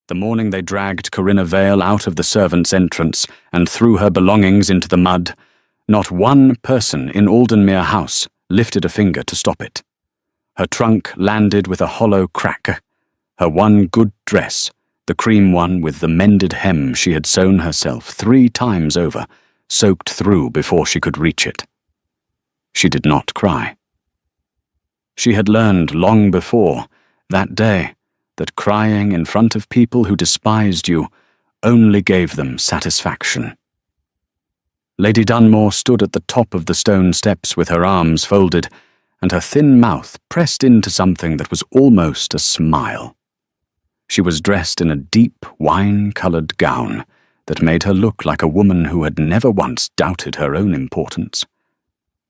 The morning they dragged Corinna Vale out of the servants' entrance and threw her belongings into the mud, not one person in Aldenmere House lifted a finger to stop it. Her trunk landed with a hollow crack. Her one good dress, the cream one with the mended hem she had sewn herself 3 times over, soaked through before she could reach it. She did not cry. She had learned long before, that day, that crying in front of people who despised you only gave them satisfaction. Lady Dunmore stood at the top of the stone steps with her arms folded and her thin mouth pressed into something that was almost a smile. She was dressed in a deep wine-coloured gown that made her look like a woman who had never once doubted her own importance.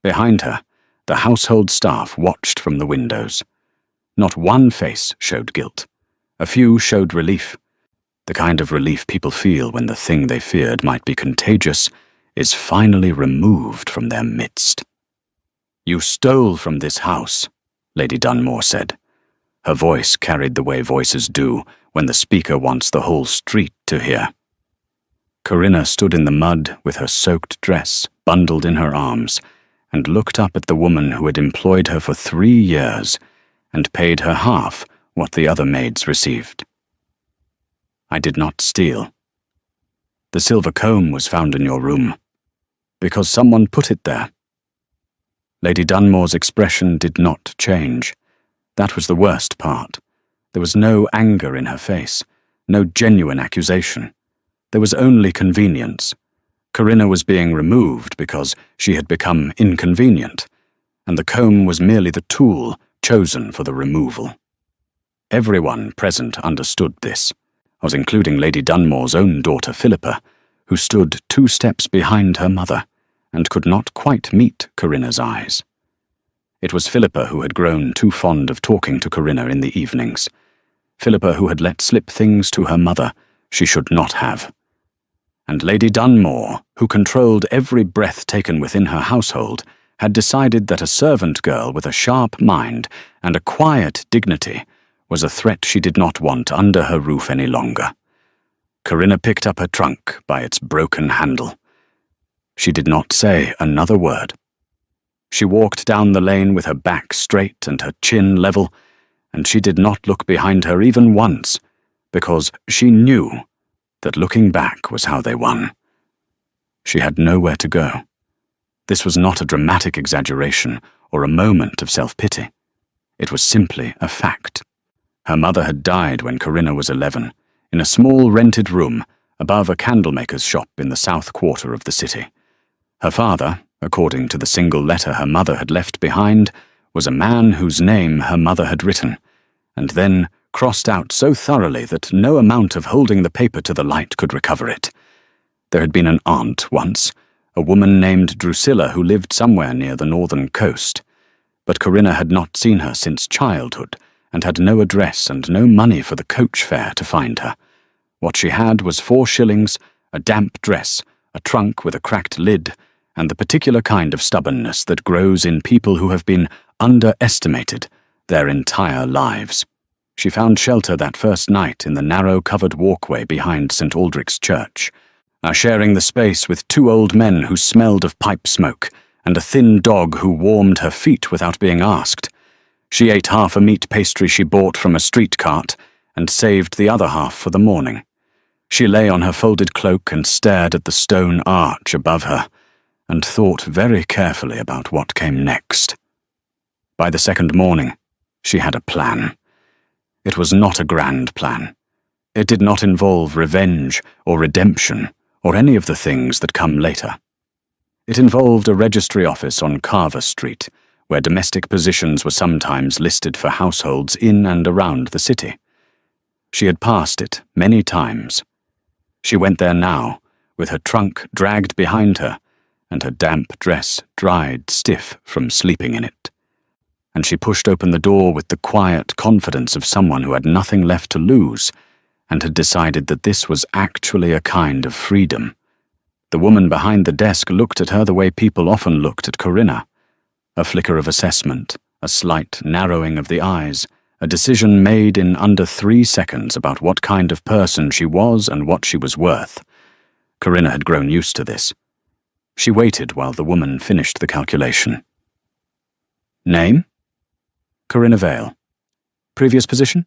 Behind her, the household staff watched from the windows. Not one face showed guilt. A few showed relief. The kind of relief people feel when the thing they feared might be contagious is finally removed from their midst. "You stole from this house," Lady Dunmore said. Her voice carried the way voices do when the speaker wants the whole street to hear. Corinna stood in the mud with her soaked dress bundled in her arms and looked up at the woman who had employed her for 3 years and paid her half what the other maids received. "I did not steal. The silver comb was found in your room, because someone put it there." Lady Dunmore's expression did not change. That was the worst part. There was no anger in her face, no genuine accusation. There was only convenience. Corinna was being removed because she had become inconvenient, and the comb was merely the tool chosen for the removal. Everyone present understood this. I was including Lady Dunmore's own daughter Philippa, who stood 2 steps behind her mother and could not quite meet Corinna's eyes. It was Philippa who had grown too fond of talking to Corinna in the evenings. Philippa who had let slip things to her mother she should not have. And Lady Dunmore, who controlled every breath taken within her household, had decided that a servant girl with a sharp mind and a quiet dignity was a threat she did not want under her roof any longer. Corinna picked up her trunk by its broken handle. She did not say another word. She walked down the lane with her back straight and her chin level, and she did not look behind her even once, because she knew that looking back was how they won. She had nowhere to go. This was not a dramatic exaggeration or a moment of self-pity. It was simply a fact. Her mother had died when Corinna was 11, in a small rented room above a candlemaker's shop in the south quarter of the city. Her father, according to the single letter her mother had left behind, was a man whose name her mother had written, and then crossed out so thoroughly that no amount of holding the paper to the light could recover it. There had been an aunt once, a woman named Drusilla who lived somewhere near the northern coast, but Corinna had not seen her since childhood, and had no address and no money for the coach fare to find her. What she had was 4 shillings, a damp dress, a trunk with a cracked lid, and the particular kind of stubbornness that grows in people who have been underestimated their entire lives. She found shelter that first night in the narrow covered walkway behind St. Aldrich's Church, sharing the space with 2 old men who smelled of pipe smoke and a thin dog who warmed her feet without being asked. She ate half a meat pastry she bought from a street cart and saved the other half for the morning. She lay on her folded cloak and stared at the stone arch above her, and thought very carefully about what came next. By the second morning, she had a plan. It was not a grand plan. It did not involve revenge or redemption or any of the things that come later. It involved a registry office on Carver Street, where domestic positions were sometimes listed for households in and around the city. She had passed it many times. She went there now, with her trunk dragged behind her, and her damp dress dried stiff from sleeping in it. And she pushed open the door with the quiet confidence of someone who had nothing left to lose, and had decided that this was actually a kind of freedom. The woman behind the desk looked at her the way people often looked at Corinna. A flicker of assessment, a slight narrowing of the eyes, a decision made in under 3 seconds about what kind of person she was and what she was worth. Corinna had grown used to this. She waited while the woman finished the calculation. Name? Corinna Vale. Previous position?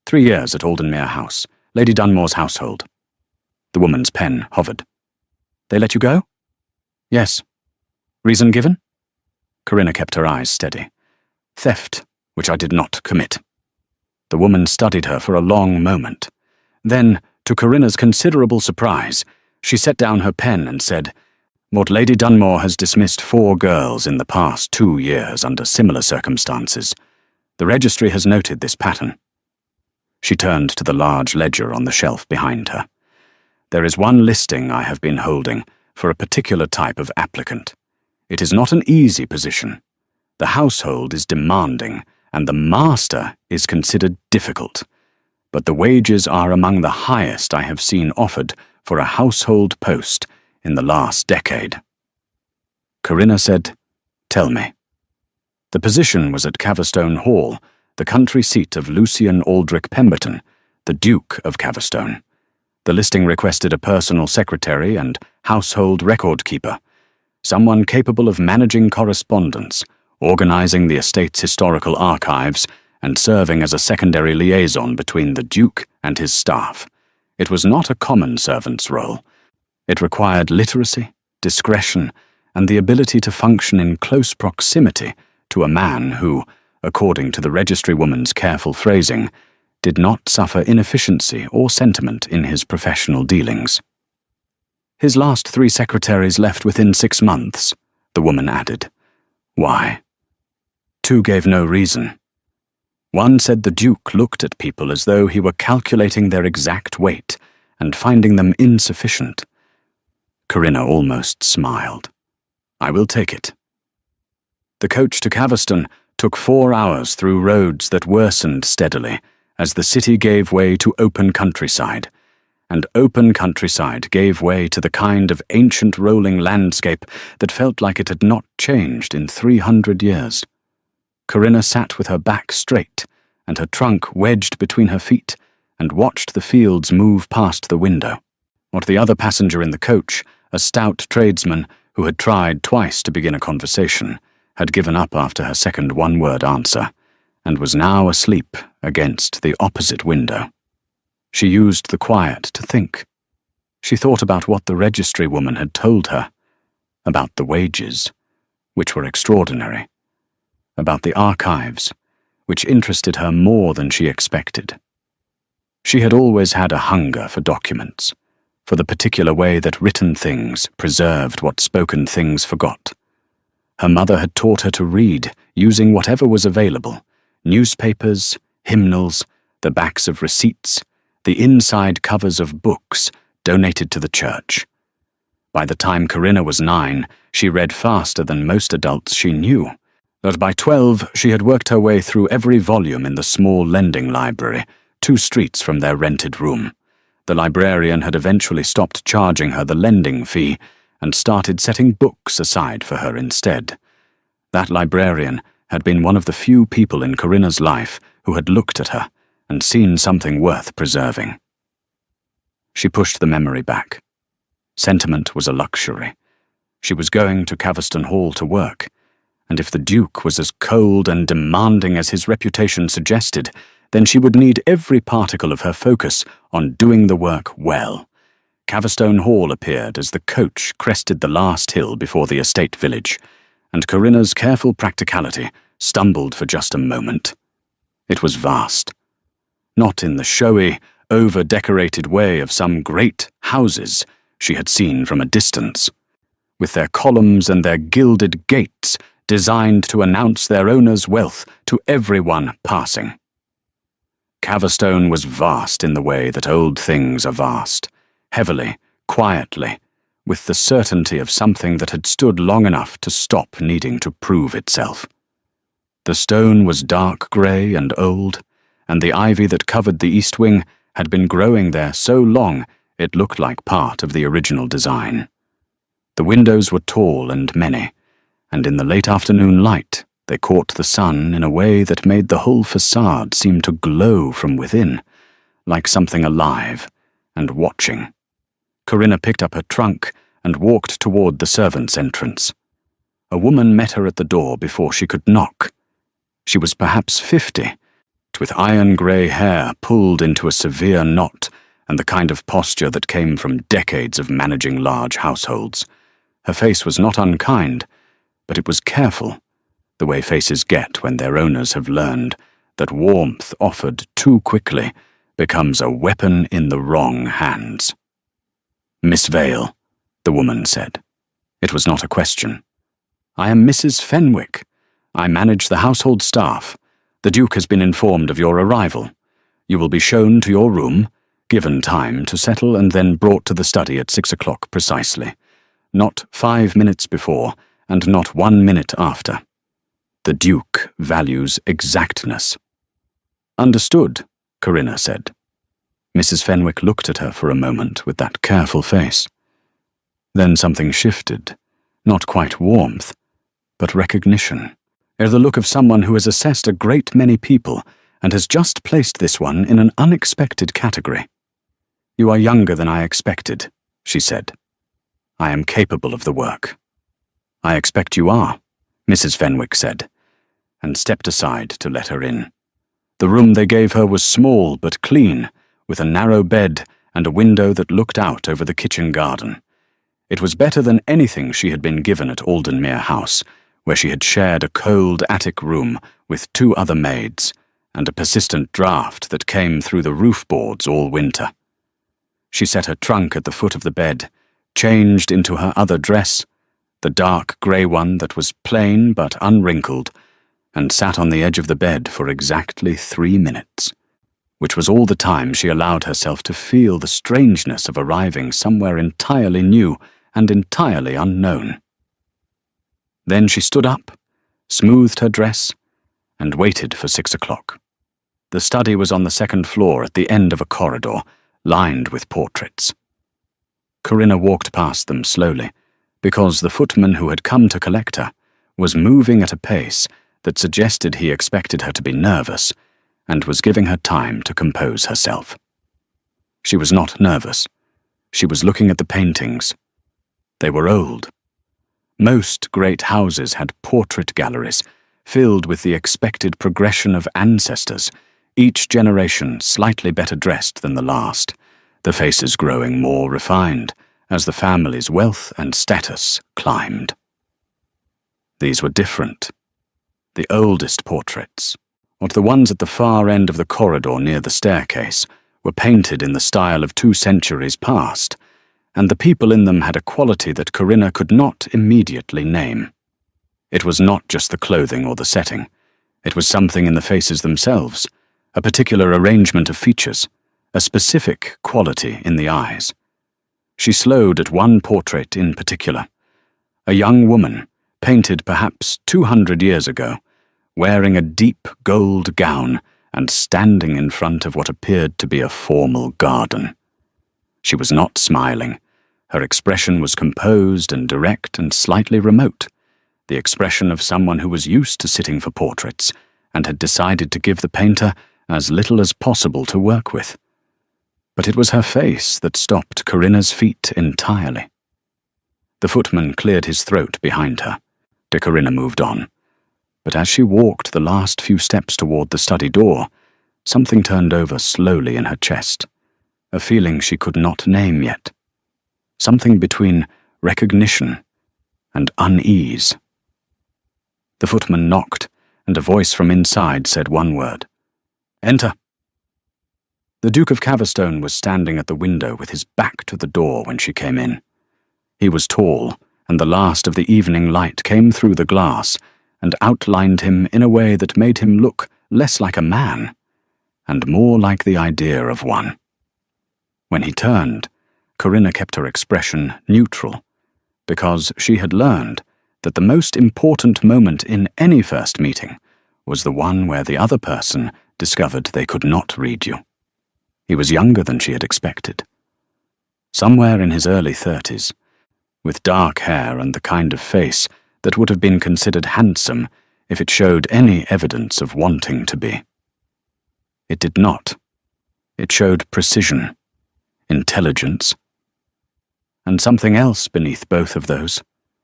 3 years at Aldenmere House, Lady Dunmore's household. The woman's pen hovered. They let you go? Yes. Reason given? Corinna kept her eyes steady. Theft, which I did not commit. The woman studied her for a long moment. Then, to Corinna's considerable surprise, she set down her pen and said, "What Lady Dunmore has dismissed 4 girls in the past 2 years under similar circumstances. The registry has noted this pattern." She turned to the large ledger on the shelf behind her. "There is one listing I have been holding for a particular type of applicant. It is not an easy position. The household is demanding, and the master is considered difficult. But the wages are among the highest I have seen offered for a household post in the last decade." Corinna said, "Tell me." The position was at Caverstone Hall, the country seat of Lucian Aldrich Pemberton, the Duke of Caverstone. The listing requested a personal secretary and household record-keeper, someone capable of managing correspondence, organizing the estate's historical archives, and serving as a secondary liaison between the Duke and his staff. It was not a common servant's role. It required literacy, discretion, and the ability to function in close proximity to a man who, according to the registry woman's careful phrasing, did not suffer inefficiency or sentiment in his professional dealings. "His last 3 secretaries left within 6 months, the woman added. "Why?" 2 gave no reason. One said the Duke looked at people as though he were calculating their exact weight and finding them insufficient. Corinna almost smiled. "I will take it." The coach to Caverstone took 4 hours through roads that worsened steadily as the city gave way to open countryside, and open countryside gave way to the kind of ancient rolling landscape that felt like it had not changed in 300 years. Corinna sat with her back straight and her trunk wedged between her feet and watched the fields move past the window. What the other passenger in the coach, a stout tradesman who had tried twice to begin a conversation, had given up after her second one-word answer, and was now asleep against the opposite window. She used the quiet to think. She thought about what the registry woman had told her, about the wages, which were extraordinary, about the archives, which interested her more than she expected. She had always had a hunger for documents, for the particular way that written things preserved what spoken things forgot. Her mother had taught her to read using whatever was available: newspapers, hymnals, the backs of receipts, the inside covers of books donated to the church. By the time Corinna was 9, she read faster than most adults she knew, but by 12 she had worked her way through every volume in the small lending library, 2 streets from their rented room. The librarian had eventually stopped charging her the lending fee and started setting books aside for her instead. That librarian had been one of the few people in Corinna's life who had looked at her and seen something worth preserving. She pushed the memory back. Sentiment was a luxury. She was going to Caverstone Hall to work, and if the Duke was as cold and demanding as his reputation suggested, then she would need every particle of her focus on doing the work well. Caverstone Hall appeared as the coach crested the last hill before the estate village, and Corinna's careful practicality stumbled for just a moment. It was vast. Not in the showy, over-decorated way of some great houses she had seen from a distance, with their columns and their gilded gates designed to announce their owner's wealth to everyone passing. Caverstone was vast in the way that old things are vast, heavily, quietly, with the certainty of something that had stood long enough to stop needing to prove itself. The stone was dark grey and old, and the ivy that covered the east wing had been growing there so long it looked like part of the original design. The windows were tall and many, and in the late afternoon light They caught the sun in a way that made the whole facade seem to glow from within, like something alive and watching. Corinna picked up her trunk and walked toward the servants' entrance. A woman met her at the door before she could knock. She was perhaps 50, with iron-grey hair pulled into a severe knot and the kind of posture that came from decades of managing large households. Her face was not unkind, but it was careful, the way faces get when their owners have learned that warmth offered too quickly becomes a weapon in the wrong hands. "Miss Vale," the woman said. It was not a question. "I am Mrs. Fenwick. I manage the household staff. The Duke has been informed of your arrival. You will be shown to your room, given time to settle, and then brought to the study at 6 o'clock precisely. Not 5 minutes before, and not 1 minute after. The Duke values exactness." "Understood," Corinna said. Mrs. Fenwick looked at her for a moment with that careful face. Then something shifted, not quite warmth, but recognition. The look of someone who has assessed a great many people and has just placed this one in an unexpected category. "You are younger than I expected," she said. "I am capable of the work." "I expect you are," Mrs. Fenwick said, and stepped aside to let her in. The room they gave her was small but clean, with a narrow bed and a window that looked out over the kitchen garden. It was better than anything she had been given at Aldenmere House, where she had shared a cold attic room with 2 other maids, and a persistent draught that came through the roof boards all winter. She set her trunk at the foot of the bed, changed into her other dress, the dark grey one that was plain but unwrinkled, and sat on the edge of the bed for exactly 3 minutes, which was all the time she allowed herself to feel the strangeness of arriving somewhere entirely new and entirely unknown. Then she stood up, smoothed her dress, and waited for 6 o'clock. The study was on the 2nd floor at the end of a corridor, lined with portraits. Corinna walked past them slowly, because the footman who had come to collect her was moving at a pace that suggested he expected her to be nervous, and was giving her time to compose herself. She was not nervous. She was looking at the paintings. They were old. Most great houses had portrait galleries, filled with the expected progression of ancestors, each generation slightly better dressed than the last, the faces growing more refined as the family's wealth and status climbed. These were different. The oldest portraits, or the ones at the far end of the corridor near the staircase, were painted in the style of 2 centuries past, and the people in them had a quality that Corinna could not immediately name. It was not just the clothing or the setting. It was something in the faces themselves, a particular arrangement of features, a specific quality in the eyes. She slowed at one portrait in particular. A young woman, painted perhaps 200 years ago, wearing a deep gold gown and standing in front of what appeared to be a formal garden. She was not smiling. Her expression was composed and direct and slightly remote, the expression of someone who was used to sitting for portraits and had decided to give the painter as little as possible to work with. But it was her face that stopped Corinna's feet entirely. The footman cleared his throat behind her. Corinna moved on. But as she walked the last few steps toward the study door, something turned over slowly in her chest, a feeling she could not name yet. Something between recognition and unease. The footman knocked, and a voice from inside said one word. "Enter." The Duke of Caverstone was standing at the window with his back to the door when she came in. He was tall, and the last of the evening light came through the glass and outlined him in a way that made him look less like a man, and more like the idea of one. When he turned, Corinna kept her expression neutral, because she had learned that the most important moment in any first meeting was the one where the other person discovered they could not read you. He was younger than she had expected. Somewhere in his early 30s, with dark hair and the kind of face that would have been considered handsome if it showed any evidence of wanting to be. It did not. It showed precision, intelligence, and something else beneath both of those,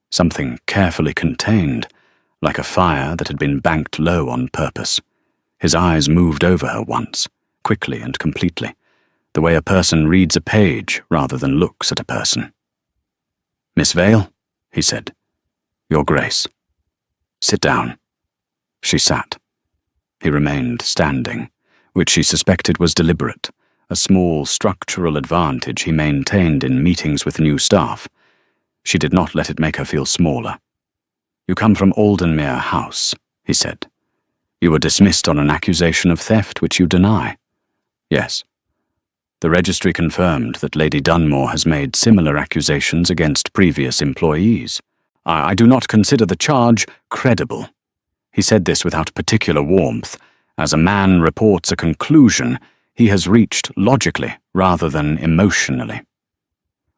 something carefully contained, like a fire that had been banked low on purpose. His eyes moved over her once, quickly and completely, the way a person reads a page rather than looks at a person. "Miss Vale," he said, "Your Grace." "Sit down." She sat. He remained standing, which she suspected was deliberate, a small structural advantage he maintained in meetings with new staff. She did not let it make her feel smaller. "You come from Aldenmere House," he said. "You were dismissed on an accusation of theft which you deny." "Yes." "The registry confirmed that Lady Dunmore has made similar accusations against previous employees. I do not consider the charge credible." He said this without particular warmth. As a man reports a conclusion he has reached logically rather than emotionally.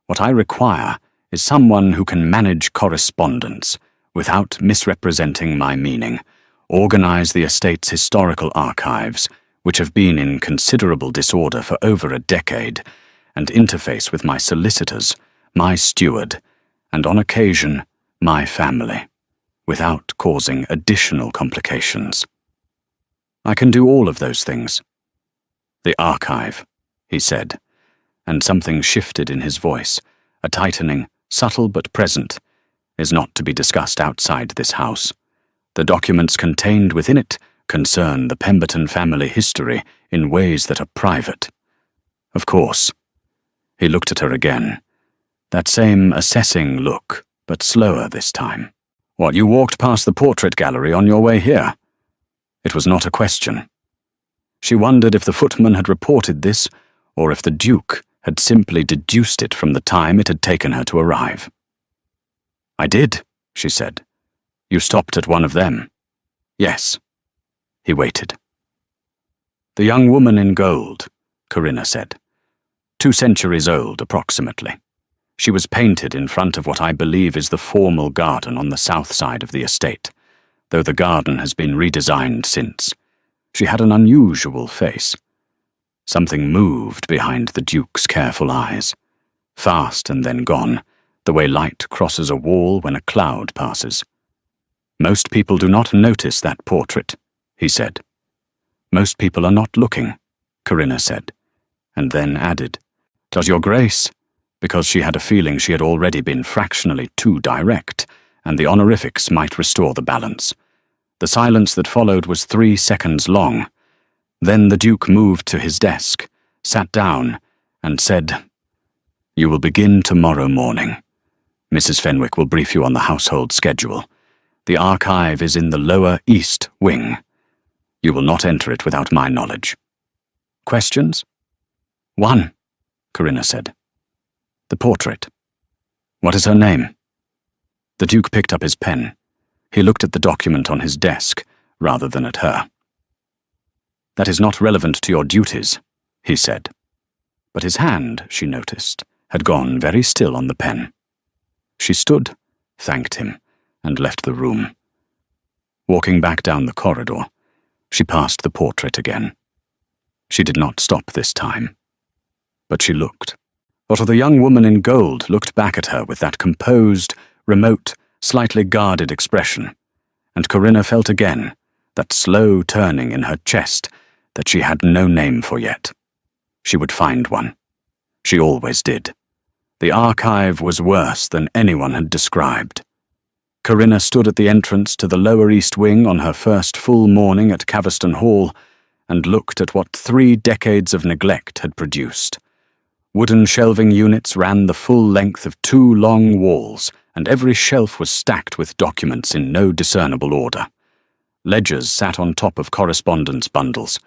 "What I require is someone who can manage correspondence without misrepresenting my meaning, organize the estate's historical archives, which have been in considerable disorder for over a decade, and interface with my solicitors, my steward, and on occasion, my family, without causing additional complications." "I can do all of those things." "The archive," he said, and something shifted in his voice, a tightening, subtle but present, "is not to be discussed outside this house. The documents contained within it concern the Pemberton family history in ways that are private." "Of course." He looked at her again, that same assessing look, but slower this time. "What, you walked past the portrait gallery on your way here?" It was not a question. She wondered if the footman had reported this, or if the Duke had simply deduced it from the time it had taken her to arrive. "I did," she said. "You stopped at one of them." "Yes." He waited. "The young woman in gold," Corinna said. 2 centuries old, approximately. She was painted in front of what I believe is the formal garden on the south side of the estate, though the garden has been redesigned since. She had an unusual face. Something moved behind the Duke's careful eyes, fast and then gone, the way light crosses a wall when a cloud passes. "Most people do not notice that portrait," he said. "Most people are not looking," Corinna said, and then added, "Does your Grace?" because she had a feeling she had already been fractionally too direct, and the honorifics might restore the balance. The silence that followed was 3 seconds long. Then the Duke moved to his desk, sat down, and said, "You will begin tomorrow morning. Mrs. Fenwick will brief you on the household schedule. The archive is in the lower east wing. You will not enter it without my knowledge." "Questions?" "One," Corinna said. "The portrait. What is her name?" The Duke picked up his pen. He looked at the document on his desk, rather than at her. "That is not relevant to your duties," he said. But his hand, she noticed, had gone very still on the pen. She stood, thanked him, and left the room. Walking back down the corridor, she passed the portrait again. She did not stop this time. But she looked. For the young woman in gold looked back at her with that composed, remote, slightly guarded expression, and Corinna felt again that slow turning in her chest that she had no name for yet. She would find one. She always did. The archive was worse than anyone had described. Corinna stood at the entrance to the lower east wing on her first full morning at Caverston Hall and looked at what 3 decades of neglect had produced. Wooden shelving units ran the full length of 2 long walls, and every shelf was stacked with documents in no discernible order. Ledgers sat on top of correspondence bundles.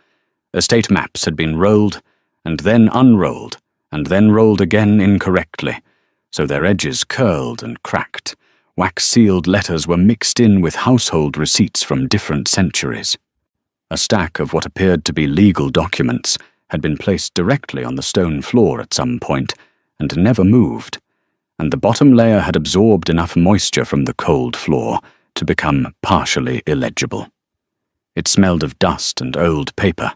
Estate maps had been rolled, and then unrolled, and then rolled again incorrectly, so their edges curled and cracked. Wax-sealed letters were mixed in with household receipts from different centuries. A stack of what appeared to be legal documents had been placed directly on the stone floor at some point, and never moved, and the bottom layer had absorbed enough moisture from the cold floor to become partially illegible. It smelled of dust and old paper,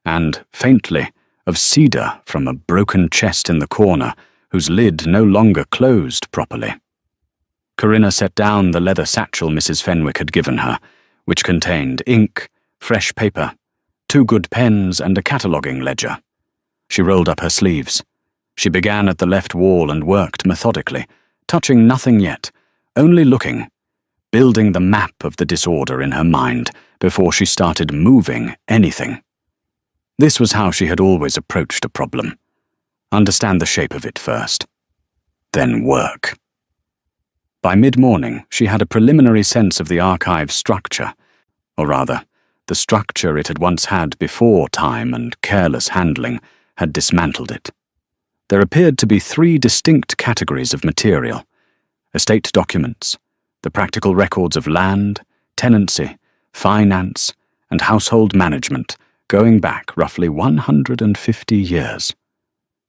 and, faintly, of cedar from a broken chest in the corner whose lid no longer closed properly. Corinna set down the leather satchel Mrs. Fenwick had given her, which contained ink, fresh paper, 2 good pens and a cataloguing ledger. She rolled up her sleeves. She began at the left wall and worked methodically, touching nothing yet, only looking, building the map of the disorder in her mind before she started moving anything. This was how she had always approached a problem. Understand the shape of it first, then work. By mid-morning, she had a preliminary sense of the archive's structure, or rather, the structure it had once had before time and careless handling had dismantled it. There appeared to be 3 distinct categories of material: estate documents, the practical records of land, tenancy, finance, and household management going back roughly 150 years.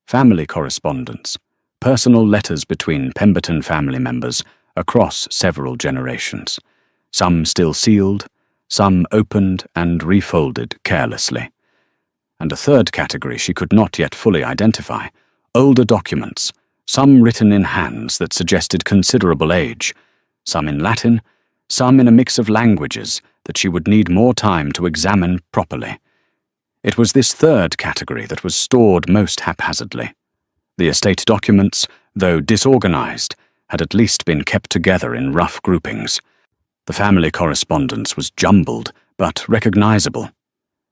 Family correspondence, personal letters between Pemberton family members across several generations, some still sealed, some opened and refolded carelessly. And a third category she could not yet fully identify: older documents, some written in hands that suggested considerable age, some in Latin, some in a mix of languages that she would need more time to examine properly. It was this third category that was stored most haphazardly. The estate documents, though disorganized, had at least been kept together in rough groupings. The family correspondence was jumbled, but recognizable.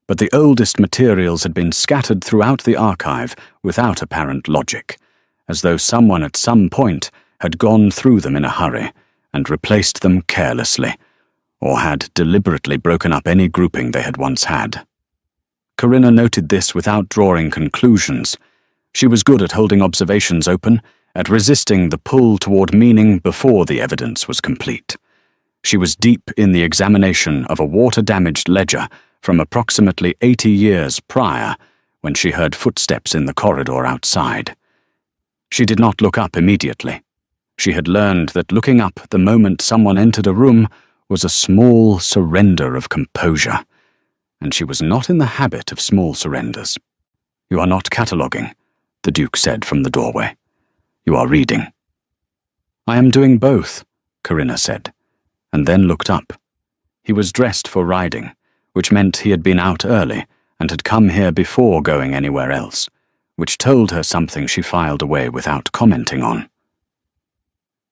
But the oldest materials had been scattered throughout the archive without apparent logic, as though someone at some point had gone through them in a hurry and replaced them carelessly, or had deliberately broken up any grouping they had once had. Corinna noted this without drawing conclusions. She was good at holding observations open, at resisting the pull toward meaning before the evidence was complete. She was deep in the examination of a water-damaged ledger from approximately 80 years prior, when she heard footsteps in the corridor outside. She did not look up immediately. She had learned that looking up the moment someone entered a room was a small surrender of composure, and she was not in the habit of small surrenders. "You are not cataloguing," the Duke said from the doorway. "You are reading." "I am doing both," Corinna said, and then looked up. He was dressed for riding, which meant he had been out early and had come here before going anywhere else, which told her something she filed away without commenting on.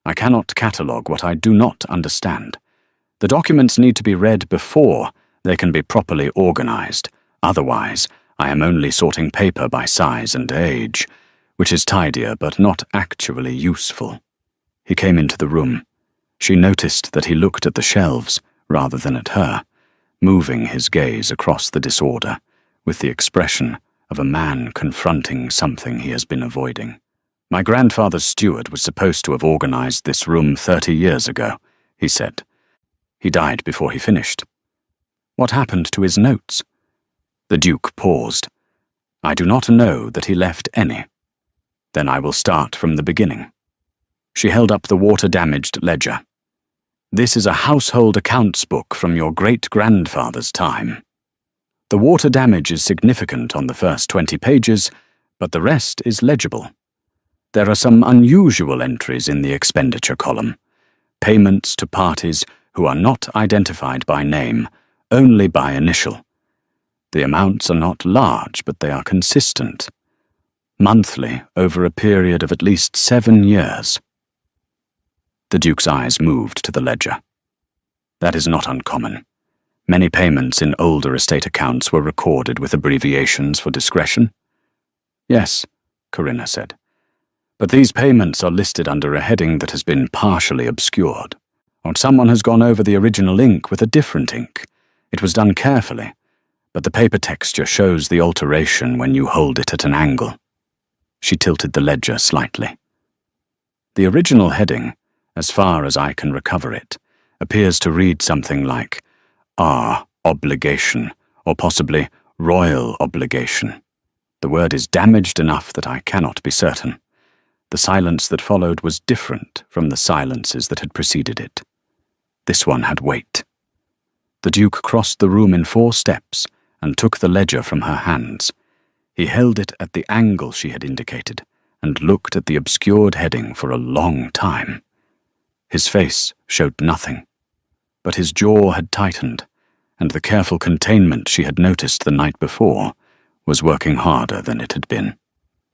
"I cannot catalogue what I do not understand. The documents need to be read before they can be properly organized. Otherwise, I am only sorting paper by size and age, which is tidier but not actually useful." He came into the room. She noticed that he looked at the shelves rather than at her, moving his gaze across the disorder with the expression of a man confronting something he has been avoiding. "My grandfather's steward was supposed to have organized this room 30 years ago," he said. "He died before he finished." "What happened to his notes?" The Duke paused. "I do not know that he left any." "Then I will start from the beginning." She held up the water-damaged ledger. "This is a household accounts book from your great-grandfather's time. The water damage is significant on the first 20 pages, but the rest is legible. There are some unusual entries in the expenditure column. Payments to parties who are not identified by name, only by initial. The amounts are not large, but they are consistent. Monthly, over a period of at least 7 years. The Duke's eyes moved to the ledger. "That is not uncommon. Many payments in older estate accounts were recorded with abbreviations for discretion." "Yes," Corinna said. "But these payments are listed under a heading that has been partially obscured. Or someone has gone over the original ink with a different ink. It was done carefully, but the paper texture shows the alteration when you hold it at an angle." She tilted the ledger slightly. "The original heading, as far as I can recover it, appears to read something like R. Obligation, or possibly Royal Obligation. The word is damaged enough that I cannot be certain. The silence that followed was different from the silences that had preceded it. this one had weight. The Duke crossed the room in 4 steps and took the ledger from her hands. He held it at the angle she had indicated and looked at the obscured heading for a long time. His face showed nothing, but his jaw had tightened, and the careful containment she had noticed the night before was working harder than it had been.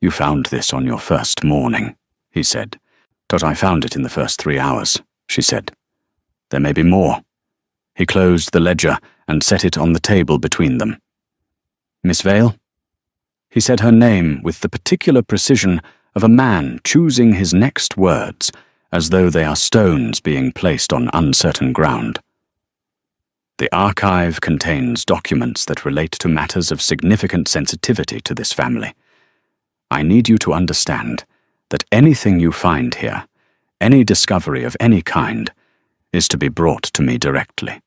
"You found this on your first morning," he said. "But I found it in the first 3 hours," she said. "There may be more." He closed the ledger and set it on the table between them. "Miss Vale?" He said her name with the particular precision of a man choosing his next words, as though they are stones being placed on uncertain ground. "The archive contains documents that relate to matters of significant sensitivity to this family. I need you to understand that anything you find here, any discovery of any kind, is to be brought to me directly.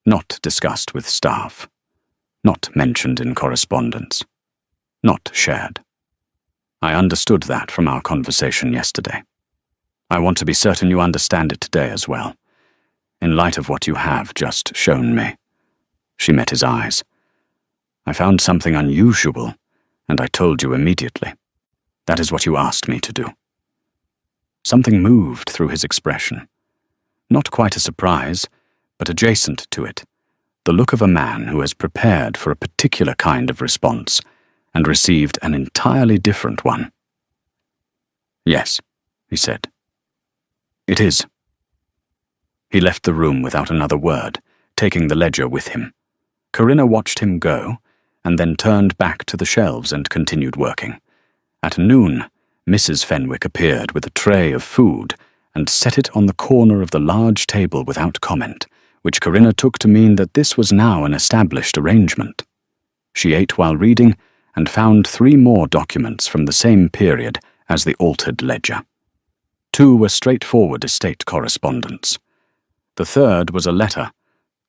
Not discussed with staff. Not mentioned in correspondence. Not shared. I understood that from our conversation yesterday. I want to be certain you understand it today as well, in light of what you have just shown me." She met his eyes. "I found something unusual, and I told you immediately. That is what you asked me to do." Something moved through his expression. Not quite a surprise, but adjacent to it, the look of a man who has prepared for a particular kind of response and received an entirely different one. "Yes," he said. "It is." He left the room without another word, taking the ledger with him. Corinna watched him go, and then turned back to the shelves and continued working. At noon, Mrs. Fenwick appeared with a tray of food and set it on the corner of the large table without comment, which Corinna took to mean that this was now an established arrangement. She ate while reading and found 3 more documents from the same period as the altered ledger. 2 were straightforward estate correspondence. The third was a letter,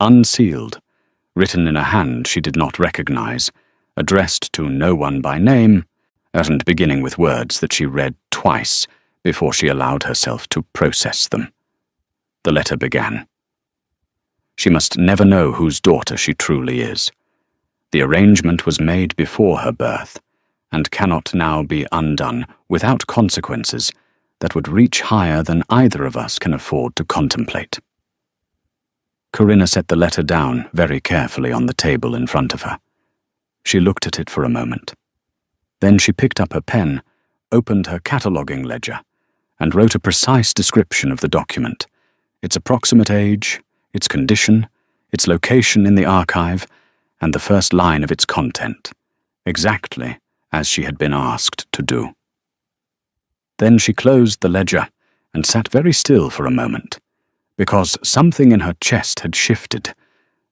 unsealed, written in a hand she did not recognize, addressed to no one by name, and beginning with words that she read twice before she allowed herself to process them. The letter began. She must never know whose daughter she truly is. The arrangement was made before her birth, and cannot now be undone without consequences that would reach higher than either of us can afford to contemplate. Corinna set the letter down very carefully on the table in front of her. She looked at it for a moment. Then she picked up her pen, opened her cataloguing ledger, and wrote a precise description of the document, its approximate age, its condition, its location in the archive, and the first line of its content, exactly as she had been asked to do. Then she closed the ledger and sat very still for a moment, because something in her chest had shifted,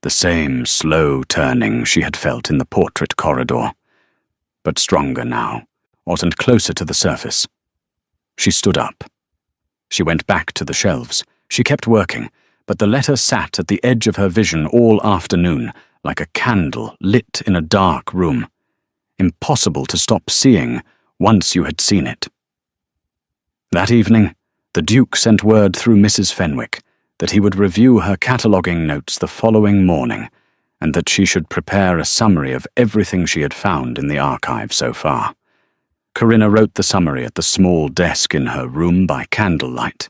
the same slow turning she had felt in the portrait corridor, but stronger now, and closer to the surface. She stood up. She went back to the shelves. She kept working, but the letter sat at the edge of her vision all afternoon, like a candle lit in a dark room. Impossible to stop seeing once you had seen it. That evening, the Duke sent word through Mrs. Fenwick that he would review her cataloguing notes the following morning, and that she should prepare a summary of everything she had found in the archive so far. Corinna wrote the summary at the small desk in her room by candlelight.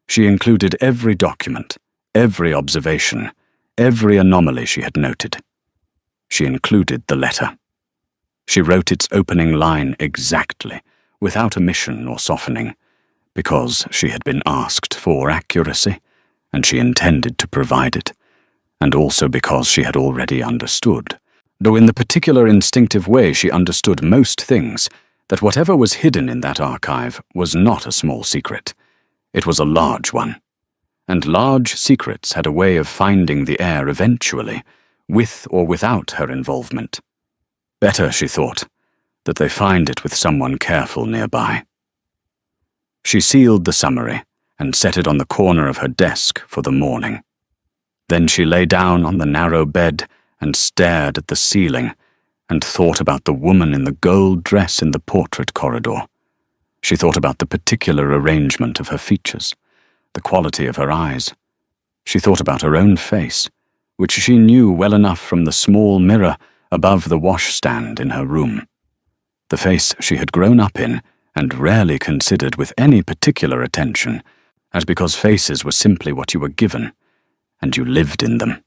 She included every document, every observation, every anomaly she had noted. She included the letter. She wrote its opening line exactly, without omission or softening, because she had been asked for accuracy, and she intended to provide it, and also because she had already understood, though in the particular instinctive way she understood most things, that whatever was hidden in that archive was not a small secret. It was a large one, and large secrets had a way of finding the air eventually, with or without her involvement. Better, she thought, that they find it with someone careful nearby. She sealed the summary and set it on the corner of her desk for the morning. Then she lay down on the narrow bed and stared at the ceiling and thought about the woman in the gold dress in the portrait corridor. She thought about the particular arrangement of her features, the quality of her eyes. She thought about her own face, which she knew well enough from the small mirror above the washstand in her room. The face she had grown up in and rarely considered with any particular attention, as because faces were simply what you were given, and you lived in them.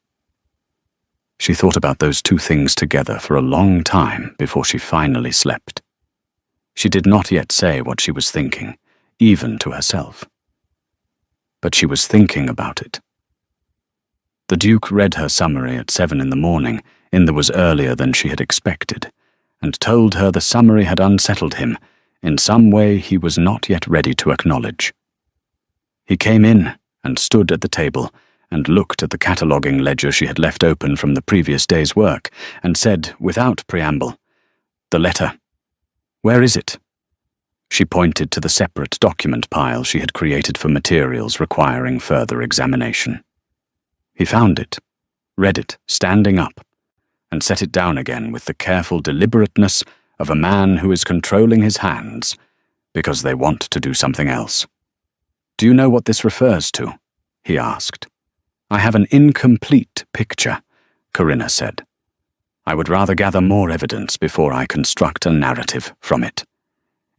She thought about those two things together for a long time before she finally slept. She did not yet say what she was thinking, even to herself. But she was thinking about it. The Duke read her summary at 7 in the morning, in that was earlier than she had expected, and told her the summary had unsettled him in some way he was not yet ready to acknowledge. He came in and stood at the table and looked at the cataloguing ledger she had left open from the previous day's work, and said, without preamble, "The letter. Where is it?" She pointed to the separate document pile she had created for materials requiring further examination. He found it, read it standing up, and set it down again with the careful deliberateness of a man who is controlling his hands because they want to do something else. "Do you know what this refers to?" he asked. "I have an incomplete picture," Corinna said. "I would rather gather more evidence before I construct a narrative from it.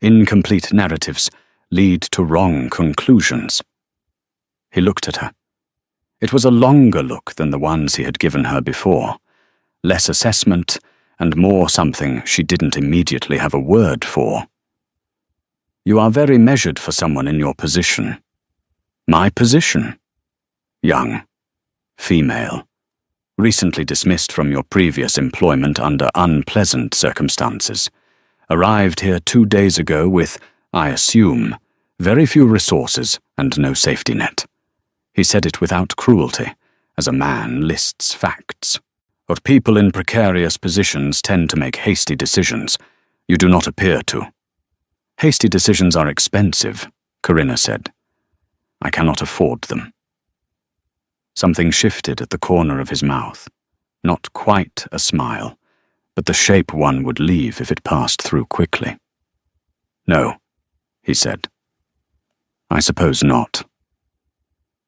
Incomplete narratives lead to wrong conclusions." He looked at her. It was a longer look than the ones he had given her before, less assessment and more something she didn't immediately have a word for. "You are very measured for someone in your position." "My position?" "Young. Female. Recently dismissed from your previous employment under unpleasant circumstances. Arrived here 2 days ago with, I assume, very few resources and no safety net." He said it without cruelty, as a man lists facts. "But people in precarious positions tend to make hasty decisions. You do not appear to." "Hasty decisions are expensive," Corinna said. "I cannot afford them." Something shifted at the corner of his mouth. Not quite a smile, but the shape one would leave if it passed through quickly. "No," he said. "I suppose not."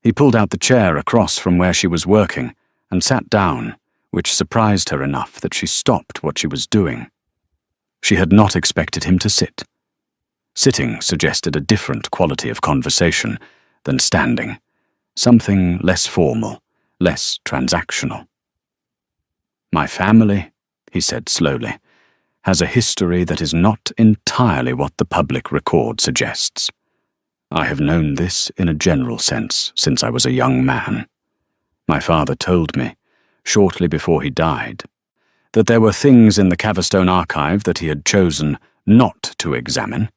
He pulled out the chair across from where she was working and sat down, which surprised her enough that she stopped what she was doing. She had not expected him to sit. Sitting suggested a different quality of conversation than standing, something less formal, less transactional. "My family," he said slowly, "has a history that is not entirely what the public record suggests. I have known this in a general sense since I was a young man. My father told me, shortly before he died, that there were things in the Caverstone archive that he had chosen not to examine,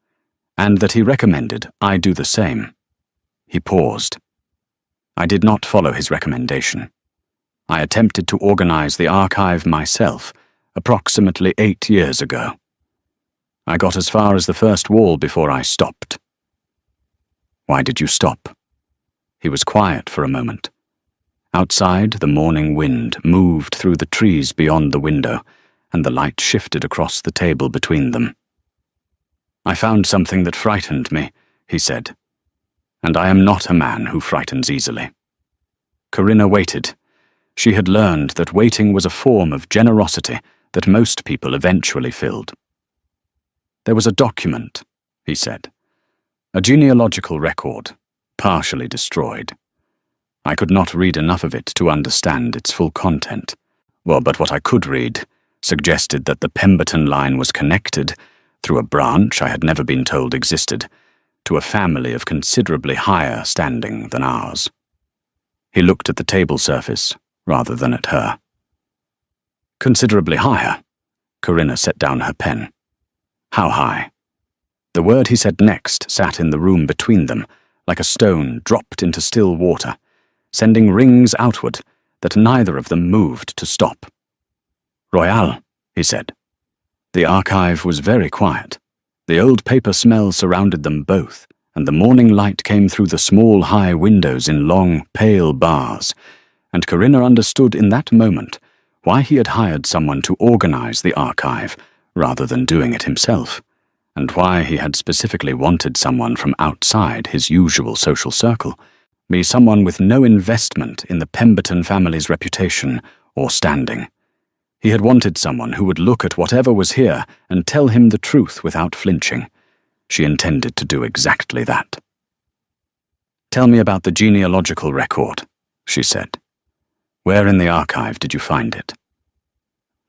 and that he recommended I do the same." He paused. "I did not follow his recommendation. I attempted to organize the archive myself approximately 8 years ago. I got as far as the first wall before I stopped." "Why did you stop?" He was quiet for a moment. Outside, the morning wind moved through the trees beyond the window, and the light shifted across the table between them. "I found something that frightened me," he said. "And I am not a man who frightens easily." Corinna waited. She had learned that waiting was a form of generosity that most people eventually filled. "There was a document," he said. "A genealogical record, partially destroyed. I could not read enough of it to understand its full content. Well, but what I could read suggested that the Pemberton line was connected, through a branch I had never been told existed, to a family of considerably higher standing than ours." He looked at the table surface rather than at her. "Considerably higher?" Corinna set down her pen. "How high?" The word he said next sat in the room between them, like a stone dropped into still water, sending rings outward that neither of them moved to stop. "Royale," he said. The archive was very quiet. The old paper smell surrounded them both, and the morning light came through the small high windows in long, pale bars, and Corinna understood in that moment why he had hired someone to organize the archive rather than doing it himself, and why he had specifically wanted someone from outside his usual social circle, Be someone with no investment in the Pemberton family's reputation or standing. He had wanted someone who would look at whatever was here and tell him the truth without flinching. She intended to do exactly that. "Tell me about the genealogical record," she said. "Where in the archive did you find it?"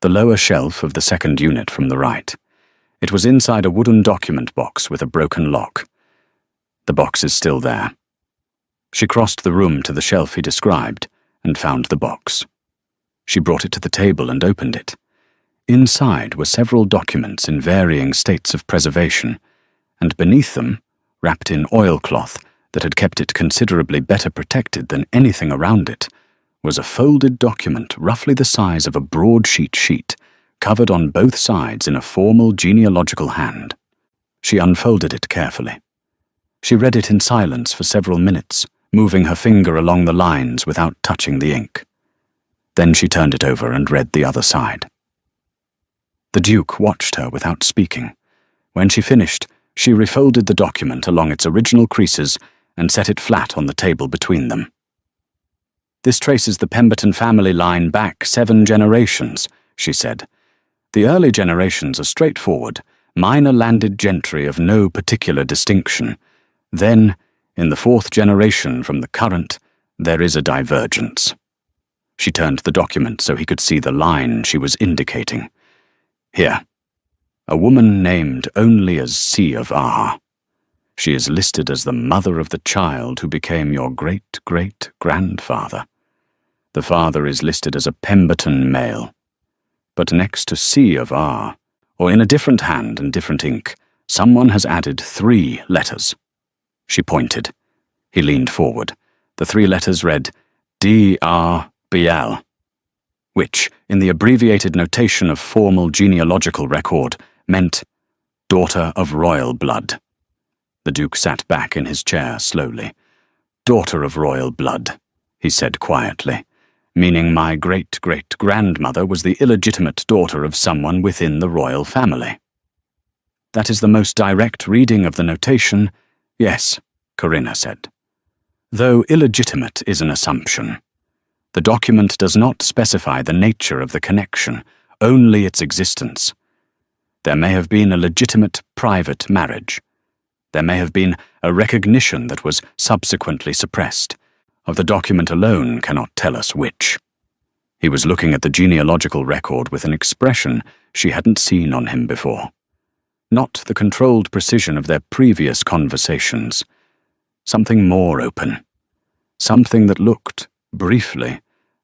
"The lower shelf of the second unit from the right. It was inside a wooden document box with a broken lock. The box is still there." She crossed the room to the shelf he described and found the box. She brought it to the table and opened it. Inside were several documents in varying states of preservation, and beneath them, wrapped in oilcloth that had kept it considerably better protected than anything around it, was a folded document roughly the size of a broadsheet sheet, covered on both sides in a formal genealogical hand. She unfolded it carefully. She read it in silence for several minutes, moving her finger along the lines without touching the ink. Then she turned it over and read the other side. The Duke watched her without speaking. When she finished, she refolded the document along its original creases and set it flat on the table between them. "This traces the Pemberton family line back 7 generations, she said. "The early generations are straightforward, minor landed gentry of no particular distinction. Then, in the 4th generation from the current, there is a divergence." She turned the document so he could see the line she was indicating. "Here. A woman named only as C of R. She is listed as the mother of the child who became your great-great-grandfather. The father is listed as a Pemberton male. But next to C of R, or in a different hand and different ink, someone has added 3 letters. She pointed. He leaned forward. The 3 letters read D-R-B-L, which, in the abbreviated notation of formal genealogical record, meant daughter of royal blood. The Duke sat back in his chair slowly. "Daughter of royal blood," he said quietly, "meaning my great-great-grandmother was the illegitimate daughter of someone within the royal family." "That is the most direct reading of the notation, yes," Corinna said. "Though illegitimate is an assumption. The document does not specify the nature of the connection, only its existence. There may have been a legitimate private marriage. There may have been a recognition that was subsequently suppressed. Of the document alone cannot tell us which." He was looking at the genealogical record with an expression she hadn't seen on him before. Not the controlled precision of their previous conversations. Something more open. Something that looked, briefly,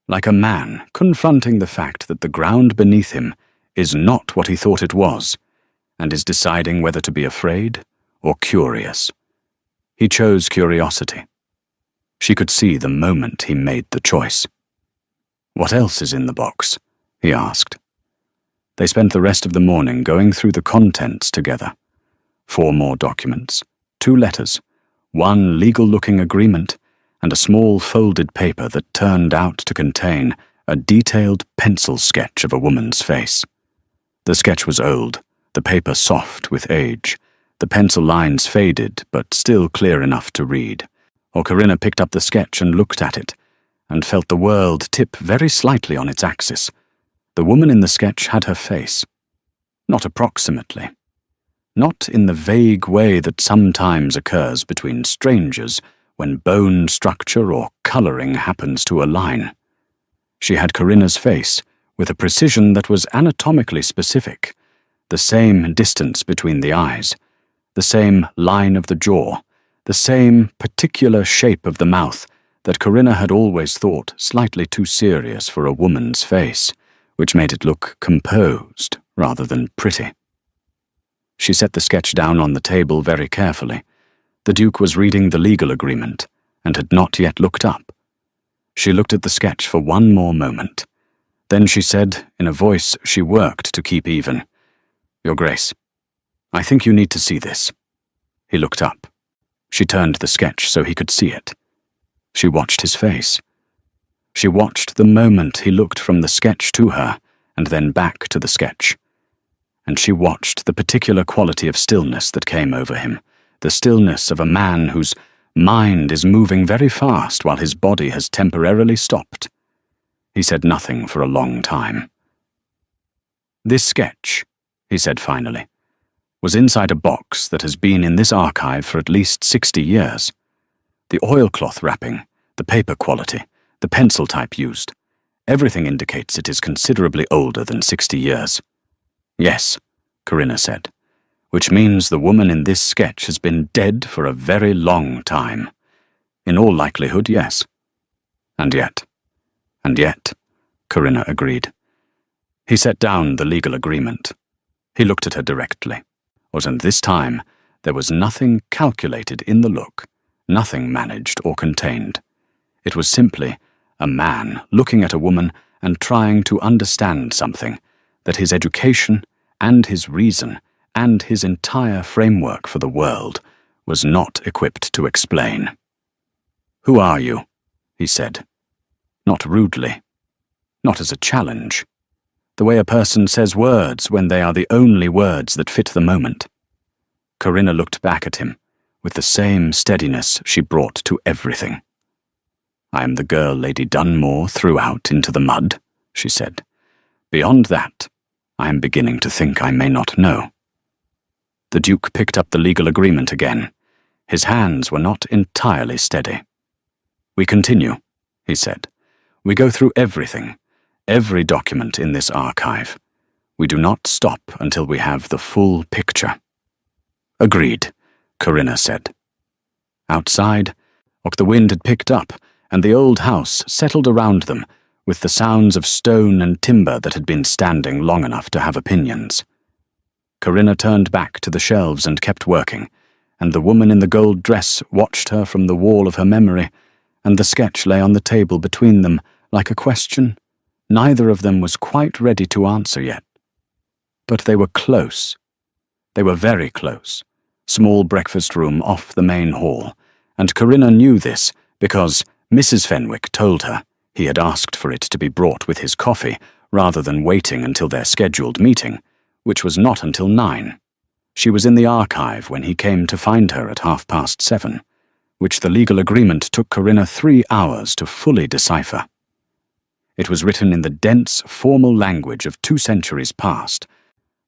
like a man confronting the fact that the ground beneath him is not what he thought it was, and is deciding whether to be afraid or curious. He chose curiosity. She could see the moment he made the choice. "What else is in the box?" he asked. They spent the rest of the morning going through the contents together. 4 more documents, 2 letters, 1 legal-looking agreement, and a small folded paper that turned out to contain a detailed pencil sketch of a woman's face. The sketch was old, the paper soft with age, the pencil lines faded but still clear enough to read. Corinna picked up the sketch and looked at it, and felt the world tip very slightly on its axis. The woman in the sketch had her face. Not approximately. Not in the vague way that sometimes occurs between strangers when bone structure or colouring happens to align. She had Corinna's face, with a precision that was anatomically specific, the same distance between the eyes, the same line of the jaw, the same particular shape of the mouth that Corinna had always thought slightly too serious for a woman's face, which made it look composed rather than pretty. She set the sketch down on the table very carefully. The Duke was reading the legal agreement and had not yet looked up. She looked at the sketch for 1 more moment. Then she said, in a voice she worked to keep even, "Your Grace, I think you need to see this." He looked up. She turned the sketch so he could see it. She watched his face. She watched the moment he looked from the sketch to her and then back to the sketch. And she watched the particular quality of stillness that came over him, the stillness of a man whose mind is moving very fast while his body has temporarily stopped. He said nothing for a long time. "This sketch," he said finally, "was inside a box that has been in this archive for at least 60 years. The oilcloth wrapping, the paper quality, the pencil type used, everything indicates it is considerably older than 60 years. Yes," Corinna said, "which means the woman in this sketch has been dead for a very long time. In all likelihood, yes. And yet, Corinna agreed. He set down the legal agreement. He looked at her directly. And this time, there was nothing calculated in the look, nothing managed or contained. It was simply a man looking at a woman and trying to understand something that his education and his reason and his entire framework for the world was not equipped to explain. "Who are you?" he said. Not rudely, not as a challenge. The way a person says words when they are the only words that fit the moment. Corinna looked back at him with the same steadiness she brought to everything. "I am the girl Lady Dunmore threw out into the mud," she said. "Beyond that, I am beginning to think I may not know." The Duke picked up the legal agreement again. His hands were not entirely steady. "We continue," he said. "We go through everything, every document in this archive. We do not stop until we have the full picture." "Agreed," Corinna said. Outside, the wind had picked up, and the old house settled around them with the sounds of stone and timber that had been standing long enough to have opinions. Corinna turned back to the shelves and kept working, and the woman in the gold dress watched her from the wall of her memory, and the sketch lay on the table between them like a question neither of them was quite ready to answer yet. But they were close. They were very close. Small breakfast room off the main hall, and Corinna knew this because Mrs. Fenwick told her he had asked for it to be brought with his coffee rather than waiting until their scheduled meeting, which was not until 9. She was in the archive when he came to find her at 7:30, which the legal agreement took Corinna 3 hours to fully decipher. It was written in the dense, formal language of 2 centuries past,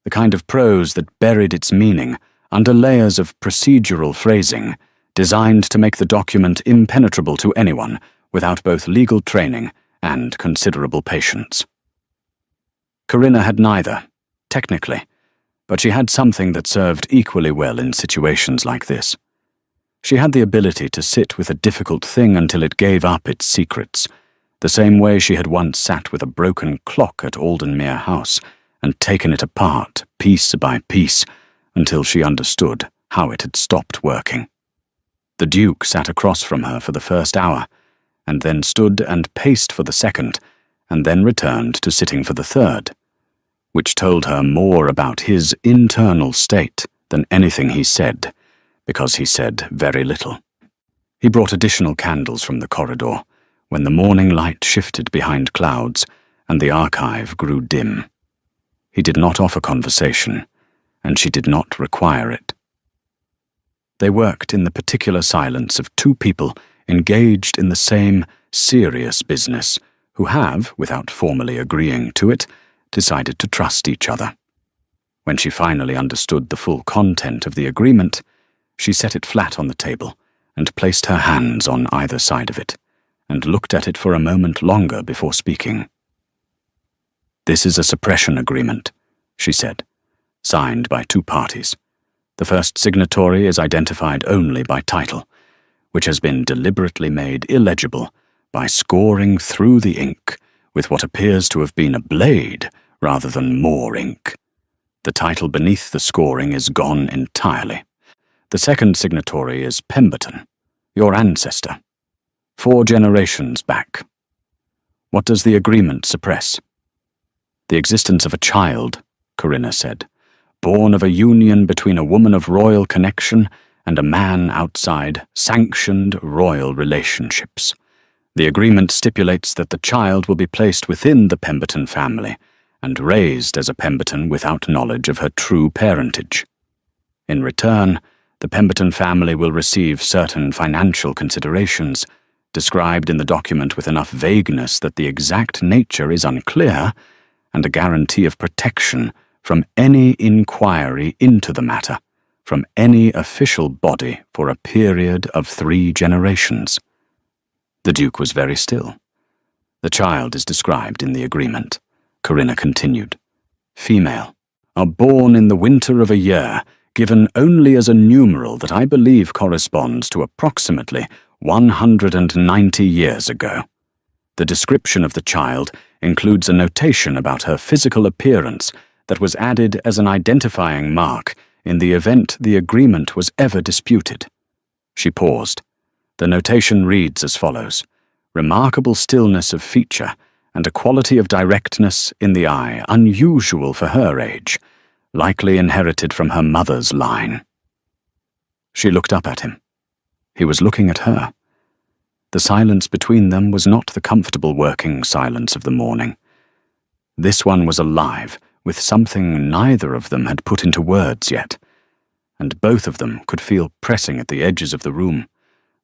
the kind of prose that buried its meaning under layers of procedural phrasing, designed to make the document impenetrable to anyone without both legal training and considerable patience. Corinna had neither, technically, but she had something that served equally well in situations like this. She had the ability to sit with a difficult thing until it gave up its secrets, the same way she had once sat with a broken clock at Aldenmere House and taken it apart, piece by piece, until she understood how it had stopped working. The Duke sat across from her for the first hour, and then stood and paced for the second, and then returned to sitting for the third, which told her more about his internal state than anything he said, because he said very little. He brought additional candles from the corridor, when the morning light shifted behind clouds and the archive grew dim. He did not offer conversation, and she did not require it. They worked in the particular silence of 2 people engaged in the same serious business, who have, without formally agreeing to it, decided to trust each other. When she finally understood the full content of the agreement, she set it flat on the table and placed her hands on either side of it, and looked at it for a moment longer before speaking. "This is a suppression agreement," she said, "signed by 2 parties. The first signatory is identified only by title, which has been deliberately made illegible by scoring through the ink with what appears to have been a blade rather than more ink. The title beneath the scoring is gone entirely. The second signatory is Pemberton, your ancestor, 4 generations back. What does the agreement suppress?" "The existence of a child," Corinna said, "born of a union between a woman of royal connection and a man outside sanctioned royal relationships. The agreement stipulates that the child will be placed within the Pemberton family and raised as a Pemberton without knowledge of her true parentage. In return, The Pemberton family will receive certain financial considerations, described in the document with enough vagueness that the exact nature is unclear, and a guarantee of protection from any inquiry into the matter, from any official body for a period of 3 generations. The Duke was very still. The child is described in the agreement. Corinna continued. Female, are born in the winter of a year, given only as a numeral that I believe corresponds to approximately 190 years ago. The description of the child includes a notation about her physical appearance that was added as an identifying mark in the event the agreement was ever disputed. She paused. The notation reads as follows: remarkable stillness of feature and a quality of directness in the eye unusual for her age, likely inherited from her mother's line. She looked up at him. He was looking at her. The silence between them was not the comfortable working silence of the morning. This one was alive with something neither of them had put into words yet, and both of them could feel pressing at the edges of the room.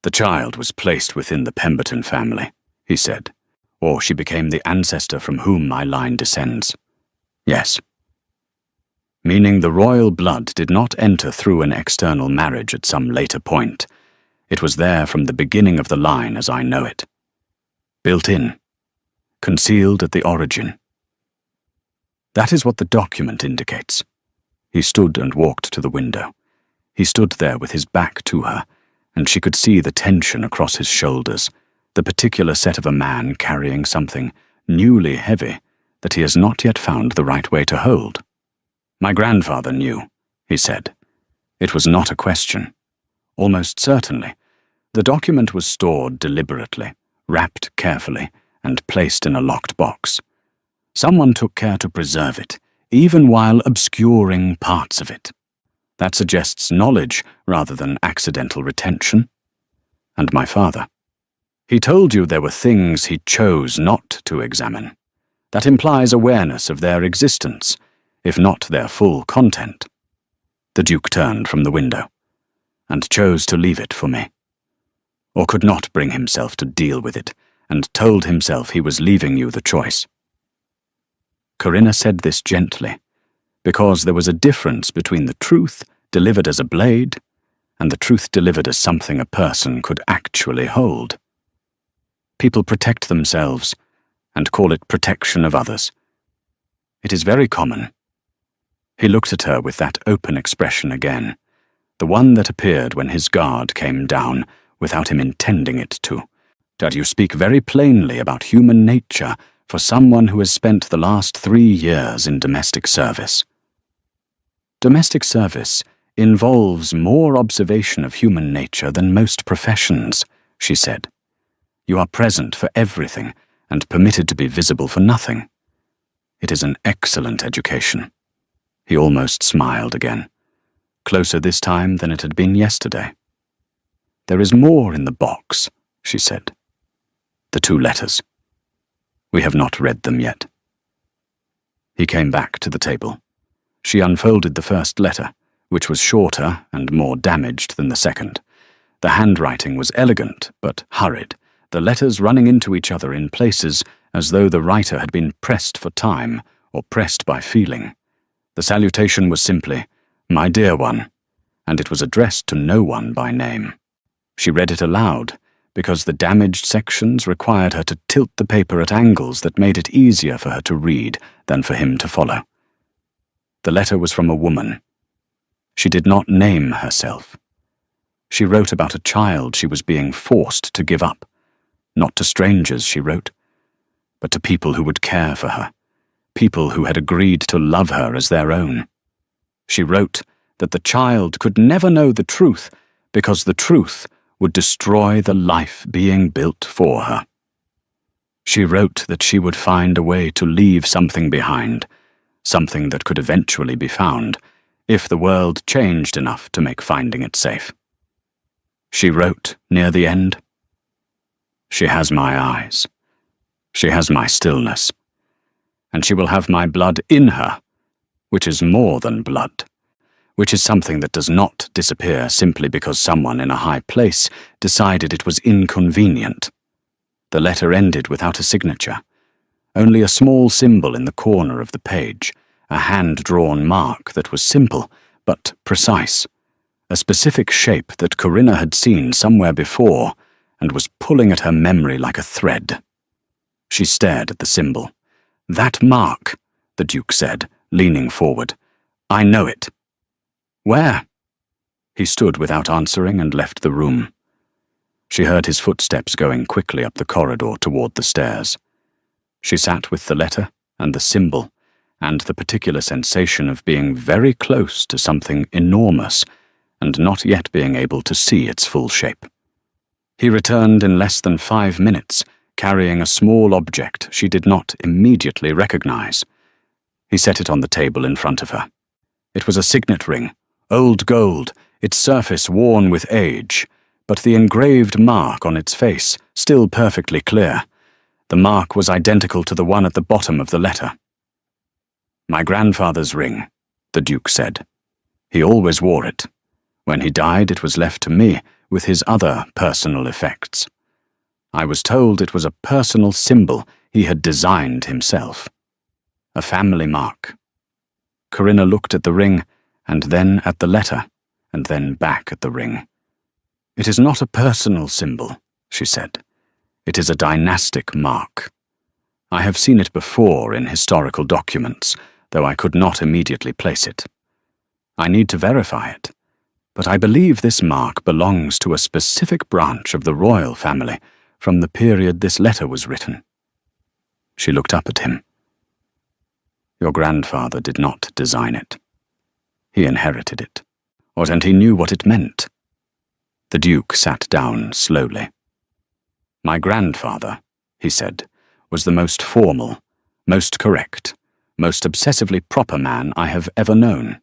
The child was placed within the Pemberton family, he said, or she became the ancestor from whom my line descends. Yes. Meaning the royal blood did not enter through an external marriage at some later point. It was there from the beginning of the line as I know it. Built in. Concealed at the origin. That is what the document indicates. He stood and walked to the window. He stood there with his back to her, and she could see the tension across his shoulders, the particular set of a man carrying something newly heavy that he has not yet found the right way to hold. My grandfather knew, he said. It was not a question. Almost certainly. The document was stored deliberately, wrapped carefully, and placed in a locked box. Someone took care to preserve it, even while obscuring parts of it. That suggests knowledge rather than accidental retention. And my father. He told you there were things he chose not to examine. That implies awareness of their existence, if not their full content. The Duke turned from the window, and chose to leave it for me, or could not bring himself to deal with it, and told himself he was leaving you the choice. Corinna said this gently, because there was a difference between the truth delivered as a blade and the truth delivered as something a person could actually hold. People protect themselves and call it protection of others. It is very common. He looked at her with that open expression again, the one that appeared when his guard came down without him intending it to. That you speak very plainly about human nature for someone who has spent the last 3 years in domestic service. Domestic service involves more observation of human nature than most professions, she said. You are present for everything and permitted to be visible for nothing. It is an excellent education. He almost smiled again, closer this time than it had been yesterday. There is more in the box, she said. The 2 letters. We have not read them yet. He came back to the table. She unfolded the first letter, which was shorter and more damaged than the second. The handwriting was elegant, but hurried, the letters running into each other in places as though the writer had been pressed for time or pressed by feeling. The salutation was simply, "My dear one," and it was addressed to no one by name. She read it aloud, because the damaged sections required her to tilt the paper at angles that made it easier for her to read than for him to follow. The letter was from a woman. She did not name herself. She wrote about a child she was being forced to give up. Not to strangers, she wrote, but to people who would care for her, people who had agreed to love her as their own. She wrote that the child could never know the truth because the truth would destroy the life being built for her. She wrote that she would find a way to leave something behind, something that could eventually be found, if the world changed enough to make finding it safe. She wrote, near the end, "She has my eyes. She has my stillness. And she will have my blood in her, which is more than blood, which is something that does not disappear simply because someone in a high place decided it was inconvenient. The letter ended without a signature. Only a small symbol in the corner of the page, a hand-drawn mark that was simple but precise, a specific shape that Corinna had seen somewhere before and was pulling at her memory like a thread. She stared at the symbol. "That mark," the Duke said, leaning forward. "I know it." "Where?" He stood without answering and left the room. She heard his footsteps going quickly up the corridor toward the stairs. She sat with the letter and the symbol, and the particular sensation of being very close to something enormous and not yet being able to see its full shape. He returned in less than 5 minutes, carrying a small object she did not immediately recognize. He set it on the table in front of her. It was a signet ring, old gold, its surface worn with age, but the engraved mark on its face still perfectly clear. The mark was identical to the one at the bottom of the letter. "My grandfather's ring," the Duke said. "He always wore it. When he died, it was left to me with his other personal effects. I was told it was a personal symbol he had designed himself. A family mark." Corinna looked at the ring, and then at the letter, and then back at the ring. "It is not a personal symbol," she said. "It is a dynastic mark. I have seen it before in historical documents, though I could not immediately place it. I need to verify it, but I believe this mark belongs to a specific branch of the royal family from the period this letter was written." She looked up at him. "Your grandfather did not design it. He inherited it, and he knew what it meant." The Duke sat down slowly. "My grandfather," he said, "was the most formal, most correct, most obsessively proper man I have ever known.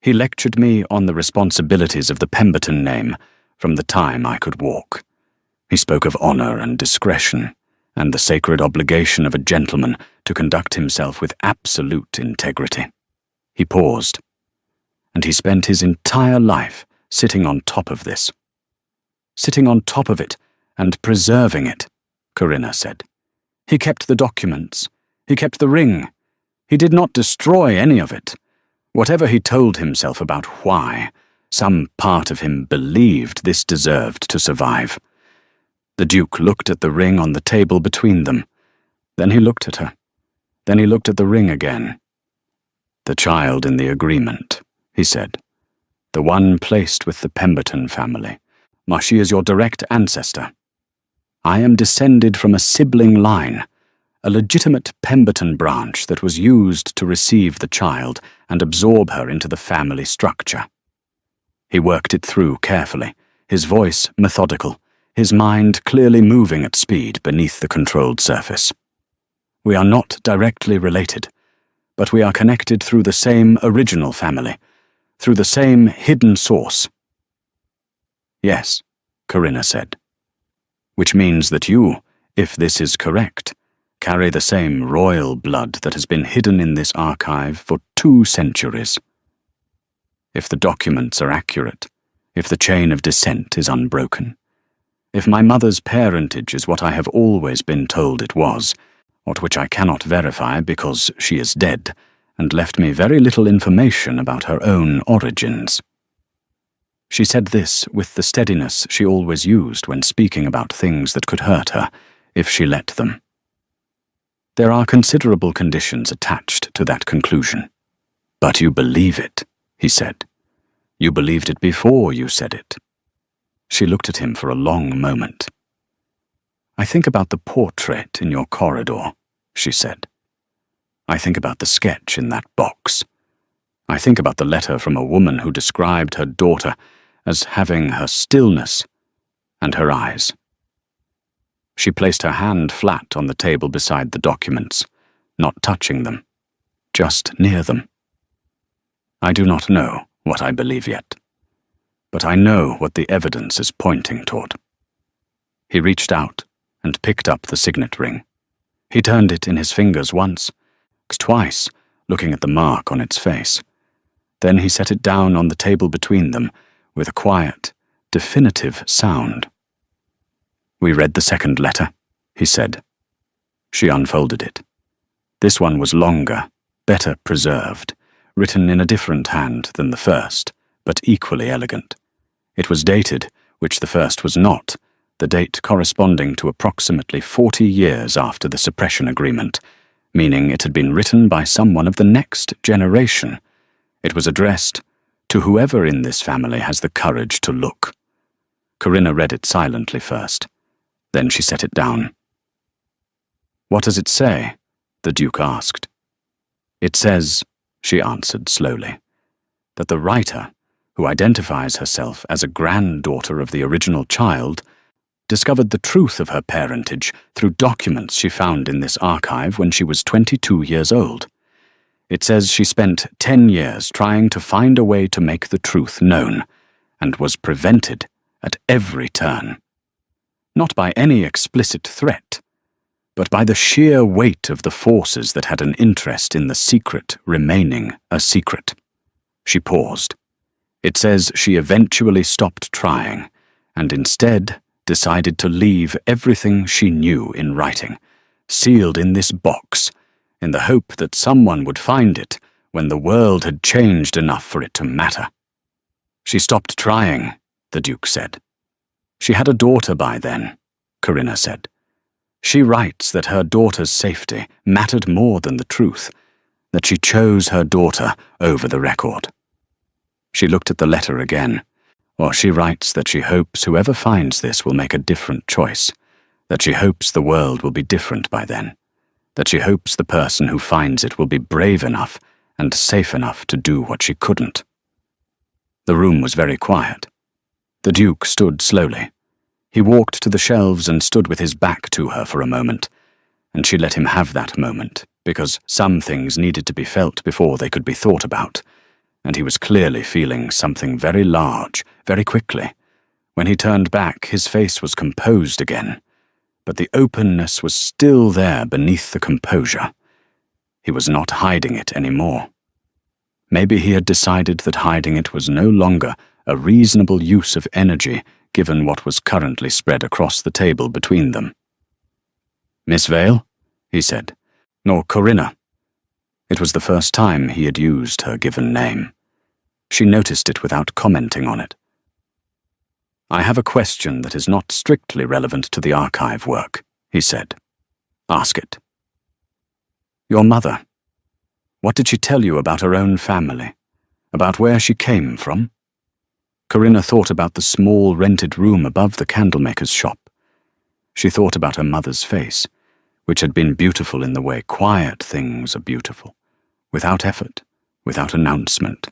He lectured me on the responsibilities of the Pemberton name from the time I could walk. He spoke of honor and discretion, and the sacred obligation of a gentleman to conduct himself with absolute integrity." He paused, and he spent his entire life sitting on top of this. "Sitting on top of it and preserving it," Corinna said. "He kept the documents. He kept the ring. He did not destroy any of it. Whatever he told himself about why, some part of him believed this deserved to survive." The Duke looked at the ring on the table between them. Then he looked at her. Then he looked at the ring again. "The child in the agreement," he said. "The one placed with the Pemberton family. She is your direct ancestor. I am descended from a sibling line, a legitimate Pemberton branch that was used to receive the child and absorb her into the family structure." He worked it through carefully, his voice methodical, his mind clearly moving at speed beneath the controlled surface. "We are not directly related, but we are connected through the same original family, through the same hidden source." "Yes," Corinna said. "Which means that you, if this is correct, carry the same royal blood that has been hidden in this archive for 2 centuries. If the documents are accurate, if the chain of descent is unbroken, if my mother's parentage is what I have always been told it was, which I cannot verify because she is dead and left me very little information about her own origins." She said this with the steadiness she always used when speaking about things that could hurt her, if she let them. "There are considerable conditions attached to that conclusion. But you believe it," he said. "You believed it before you said it." She looked at him for a long moment. "I think about the portrait in your corridor," she said. "I think about the sketch in that box. I think about the letter from a woman who described her daughter as having her stillness and her eyes." She placed her hand flat on the table beside the documents, not touching them, just near them. "I do not know what I believe yet, but I know what the evidence is pointing toward." He reached out and picked up the signet ring. He turned it in his fingers once, twice, looking at the mark on its face. Then he set it down on the table between them with a quiet, definitive sound. "We read the second letter," he said. She unfolded it. This one was longer, better preserved, written in a different hand than the first, but equally elegant. It was dated, which the first was not, the date corresponding to approximately 40 years after the suppression agreement, meaning it had been written by someone of the next generation. It was addressed to whoever in this family has the courage to look. Corinna read it silently first. Then she set it down. "What does it say?" the Duke asked. "It says," she answered slowly, "that the writer, who identifies herself as a granddaughter of the original child, discovered the truth of her parentage through documents she found in this archive when she was 22 years old. It says she spent 10 years trying to find a way to make the truth known, and was prevented at every turn. Not by any explicit threat, but by the sheer weight of the forces that had an interest in the secret remaining a secret." She paused. "It says she eventually stopped trying, and instead decided to leave everything she knew in writing, sealed in this box, in the hope that someone would find it when the world had changed enough for it to matter." "She stopped trying," the Duke said. "She had a daughter by then," Corinna said. "She writes that her daughter's safety mattered more than the truth, that she chose her daughter over the record." She looked at the letter again. "Or she writes that she hopes whoever finds this will make a different choice, that she hopes the world will be different by then, that she hopes the person who finds it will be brave enough and safe enough to do what she couldn't." The room was very quiet. The Duke stood slowly. He walked to the shelves and stood with his back to her for a moment, and she let him have that moment, because some things needed to be felt before they could be thought about, and he was clearly feeling something very large, very quickly. When he turned back, his face was composed again, but the openness was still there beneath the composure. He was not hiding it anymore. Maybe he had decided that hiding it was no longer a reasonable use of energy given what was currently spread across the table between them. "Miss Vale?" he said. "Nor Corinna." It was the first time he had used her given name. She noticed it without commenting on it. "I have a question that is not strictly relevant to the archive work," he said. "Ask it." "Your mother. What did she tell you about her own family? About where she came from?" Corinna thought about the small rented room above the candlemaker's shop. She thought about her mother's face, which had been beautiful in the way quiet things are beautiful, without effort, without announcement.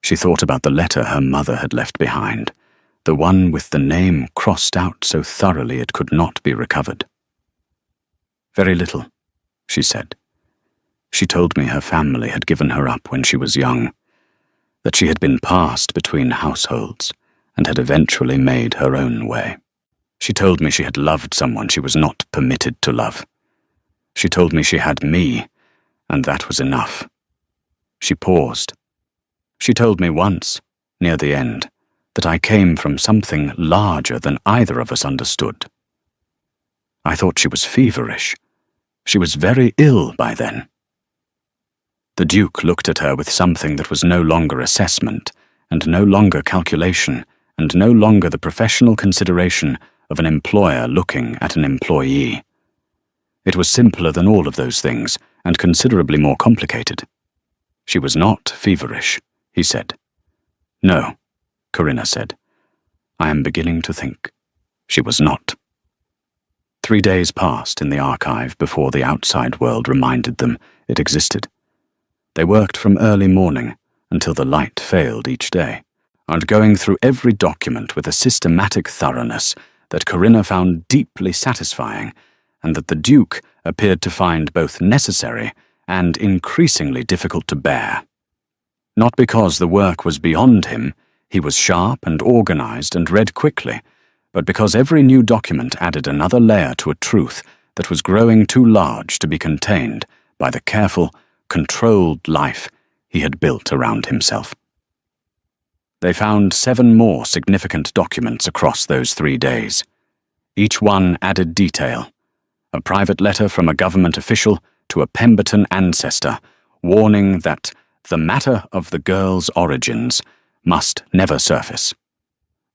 She thought about the letter her mother had left behind, the one with the name crossed out so thoroughly it could not be recovered. "Very little," she said. "She told me her family had given her up when she was young, that she had been passed between households and had eventually made her own way. She told me she had loved someone she was not permitted to love. She told me she had me, and that was enough." She paused. "She told me once, near the end, that I came from something larger than either of us understood. I thought she was feverish. She was very ill by then." The Duke looked at her with something that was no longer assessment, and no longer calculation, and no longer the professional consideration of an employer looking at an employee. It was simpler than all of those things, and considerably more complicated. "She was not feverish," he said. "No," Corinna said. "I am beginning to think she was not." 3 days passed in the archive before the outside world reminded them it existed. They worked from early morning until the light failed each day, and going through every document with a systematic thoroughness that Corinna found deeply satisfying, and that the Duke appeared to find both necessary and increasingly difficult to bear. Not because the work was beyond him, he was sharp and organized and read quickly, but because every new document added another layer to a truth that was growing too large to be contained by the careful, controlled life he had built around himself. They found 7 more significant documents across those 3 days. Each one added detail. A private letter from a government official to a Pemberton ancestor, warning that the matter of the girl's origins must never surface.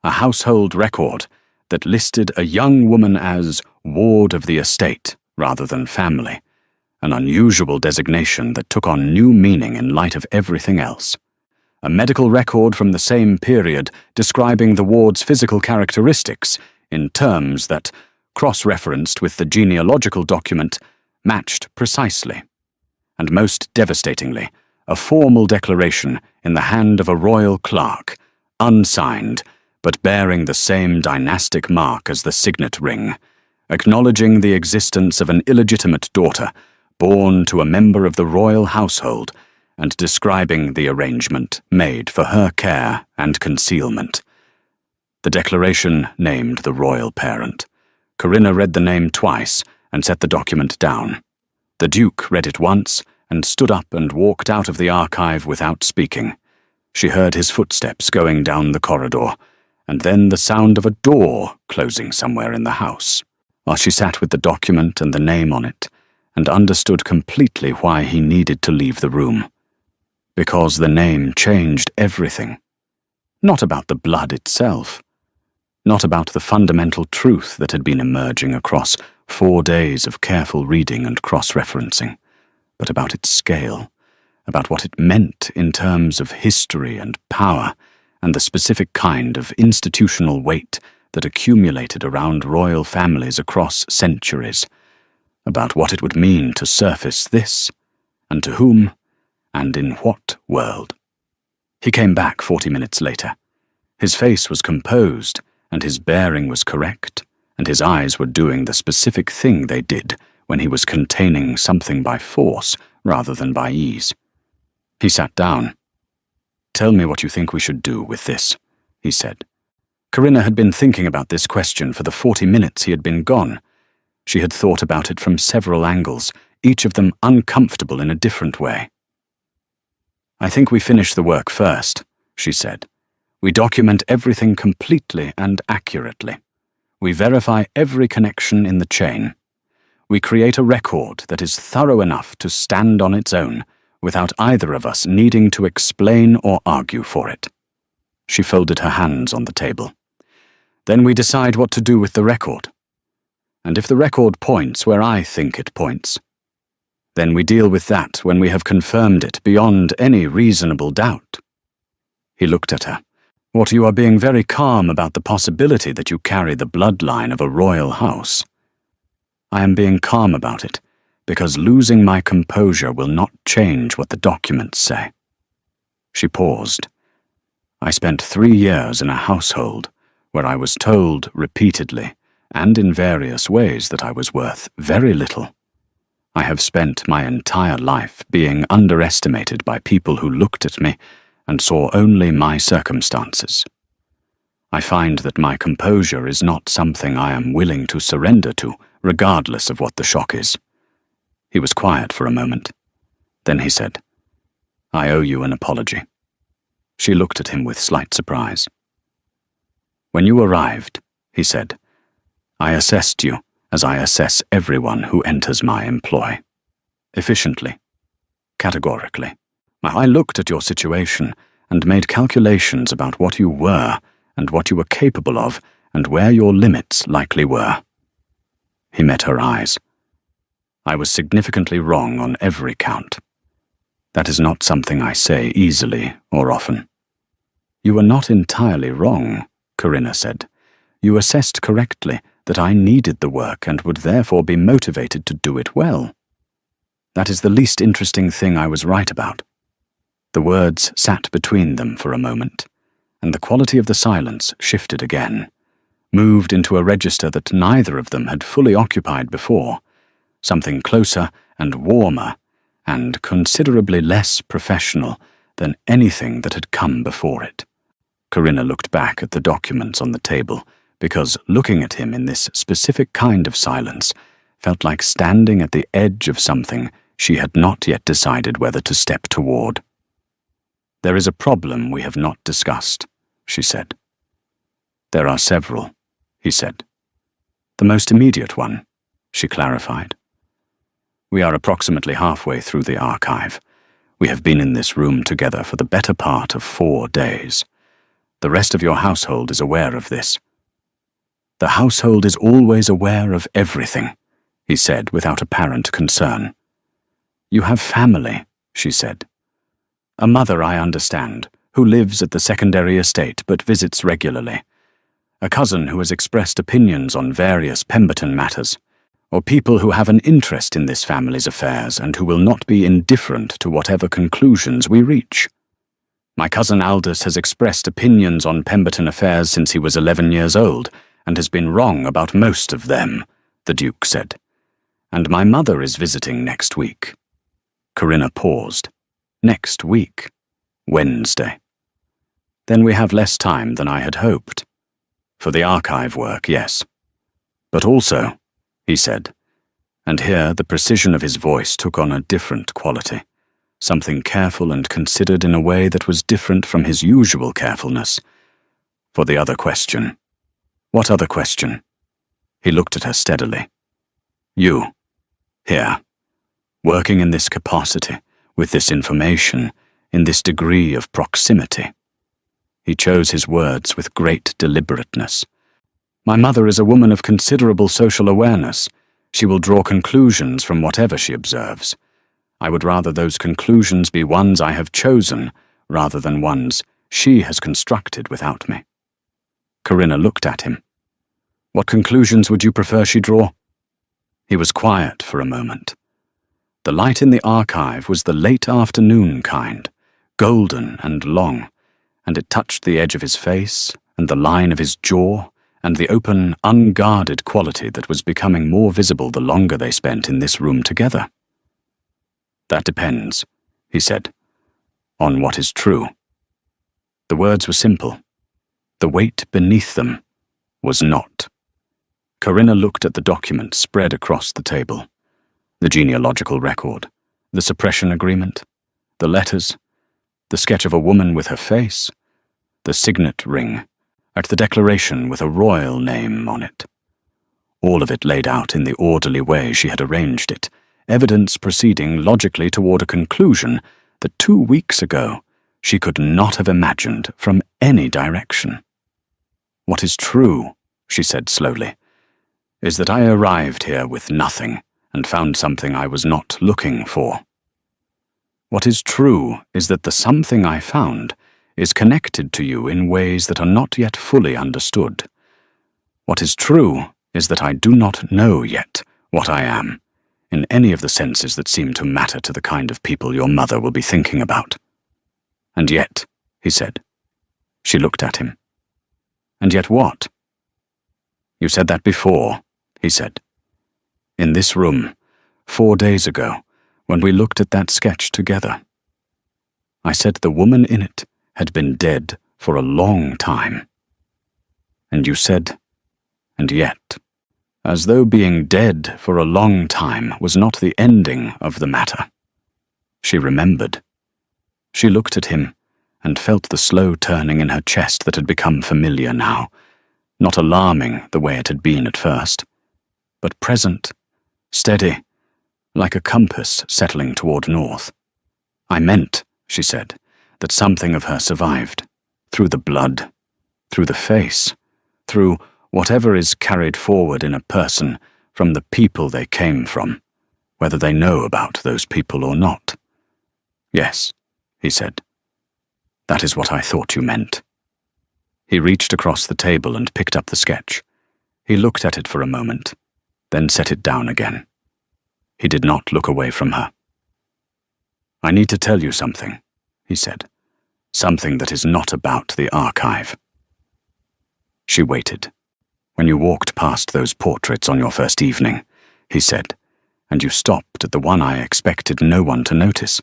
A household record that listed a young woman as ward of the estate rather than family, an unusual designation that took on new meaning in light of everything else. A medical record from the same period describing the ward's physical characteristics in terms that, cross-referenced with the genealogical document, matched precisely. And most devastatingly, a formal declaration in the hand of a royal clerk, unsigned, but bearing the same dynastic mark as the signet ring, acknowledging the existence of an illegitimate daughter born to a member of the royal household and describing the arrangement made for her care and concealment. The declaration named the royal parent. Corinna read the name twice and set the document down. The Duke read it once and stood up and walked out of the archive without speaking. She heard his footsteps going down the corridor, and then the sound of a door closing somewhere in the house, while she sat with the document and the name on it, and understood completely why he needed to leave the room. Because the name changed everything. Not about the blood itself. Not about the fundamental truth that had been emerging across 4 days of careful reading and cross-referencing, but about its scale, about what it meant in terms of history and power, and the specific kind of institutional weight that accumulated around royal families across centuries, about what it would mean to surface this, and to whom, and in what world. He came back 40 minutes later. His face was composed, and his bearing was correct, and his eyes were doing the specific thing they did when he was containing something by force rather than by ease. He sat down. "Tell me what you think we should do with this," he said. Corinna had been thinking about this question for the 40 minutes he had been gone. She had thought about it from several angles, each of them uncomfortable in a different way. "I think we finish the work first," she said. "We document everything completely and accurately. We verify every connection in the chain. We create a record that is thorough enough to stand on its own, without either of us needing to explain or argue for it." She folded her hands on the table. "Then we decide what to do with the record. And if the record points where I think it points, then we deal with that when we have confirmed it beyond any reasonable doubt." He looked at her. "What, you are being very calm about the possibility that you carry the bloodline of a royal house?" "I am being calm about it, because losing my composure will not change what the documents say." She paused. "I spent 3 years in a household where I was told repeatedly and in various ways that I was worth very little. I have spent my entire life being underestimated by people who looked at me and saw only my circumstances. I find that my composure is not something I am willing to surrender to, regardless of what the shock is." He was quiet for a moment. Then he said, "I owe you an apology." She looked at him with slight surprise. "When you arrived," he said, "I assessed you as I assess everyone who enters my employ. Efficiently. Categorically. I looked at your situation and made calculations about what you were and what you were capable of and where your limits likely were." He met her eyes. "I was significantly wrong on every count. That is not something I say easily or often." "You were not entirely wrong," Corinna said. "You assessed correctly that I needed the work and would therefore be motivated to do it well. That is the least interesting thing I was right about." The words sat between them for a moment, and the quality of the silence shifted again, moved into a register that neither of them had fully occupied before, something closer and warmer, and considerably less professional than anything that had come before it. Corinna looked back at the documents on the table, because looking at him in this specific kind of silence felt like standing at the edge of something she had not yet decided whether to step toward. "There is a problem we have not discussed," she said. "There are several," he said. "The most immediate one," she clarified. "We are approximately halfway through the archive. We have been in this room together for the better part of 4 days. The rest of your household is aware of this." "The household is always aware of everything," he said without apparent concern. "You have family," she said. "A mother, I understand, who lives at the secondary estate but visits regularly. A cousin who has expressed opinions on various Pemberton matters, or people who have an interest in this family's affairs and who will not be indifferent to whatever conclusions we reach. My cousin Aldous has expressed opinions on Pemberton affairs since he was 11 years old, and has been wrong about most of them," the Duke said. "And my mother is visiting next week." Corinna paused. "Next week? Wednesday. Then we have less time than I had hoped. For the archive work, yes. But also," he said, and here the precision of his voice took on a different quality, something careful and considered in a way that was different from his usual carefulness. "For the other question." "What other question?" He looked at her steadily. "You, here, working in this capacity, with this information, in this degree of proximity." He chose his words with great deliberateness. "My mother is a woman of considerable social awareness. She will draw conclusions from whatever she observes. I would rather those conclusions be ones I have chosen, rather than ones she has constructed without me." Corinna looked at him. "What conclusions would you prefer she draw?" He was quiet for a moment. The light in the archive was the late afternoon kind, golden and long, and it touched the edge of his face, and the line of his jaw, and the open, unguarded quality that was becoming more visible the longer they spent in this room together. "That depends," he said, "on what is true." The words were simple. The weight beneath them was not. Corinna looked at the document spread across the table. The genealogical record, the suppression agreement, the letters, the sketch of a woman with her face, the signet ring, and the declaration with a royal name on it. All of it laid out in the orderly way she had arranged it, evidence proceeding logically toward a conclusion that 2 weeks ago she could not have imagined from any direction. "What is true," she said slowly, "is that I arrived here with nothing and found something I was not looking for. What is true is that the something I found is connected to you in ways that are not yet fully understood. What is true is that I do not know yet what I am, in any of the senses that seem to matter to the kind of people your mother will be thinking about." "And yet," he said. She looked at him. "And yet what?" "You said that before," he said. "In this room, 4 days ago, when we looked at that sketch together. I said the woman in it had been dead for a long time. And you said, and yet, as though being dead for a long time was not the ending of the matter." She remembered. She looked at him and felt the slow turning in her chest that had become familiar now, not alarming the way it had been at first, but present, steady, like a compass settling toward north. "I meant," she said, "that something of her survived, through the blood, through the face, through whatever is carried forward in a person from the people they came from, whether they know about those people or not." "Yes," he said. "That is what I thought you meant." He reached across the table and picked up the sketch. He looked at it for a moment, then set it down again. He did not look away from her. "I need to tell you something," he said. "Something that is not about the archive." She waited. "When you walked past those portraits on your first evening," he said, "and you stopped at the one I expected no one to notice.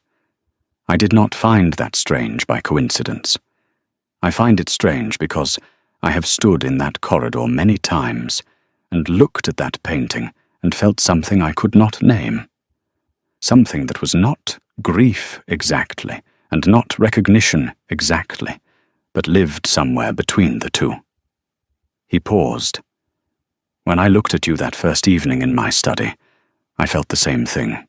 I did not find that strange by coincidence. I find it strange because I have stood in that corridor many times and looked at that painting and felt something I could not name. Something that was not grief exactly, and not recognition exactly, but lived somewhere between the two. He paused. When I looked at you that first evening in my study, I felt the same thing.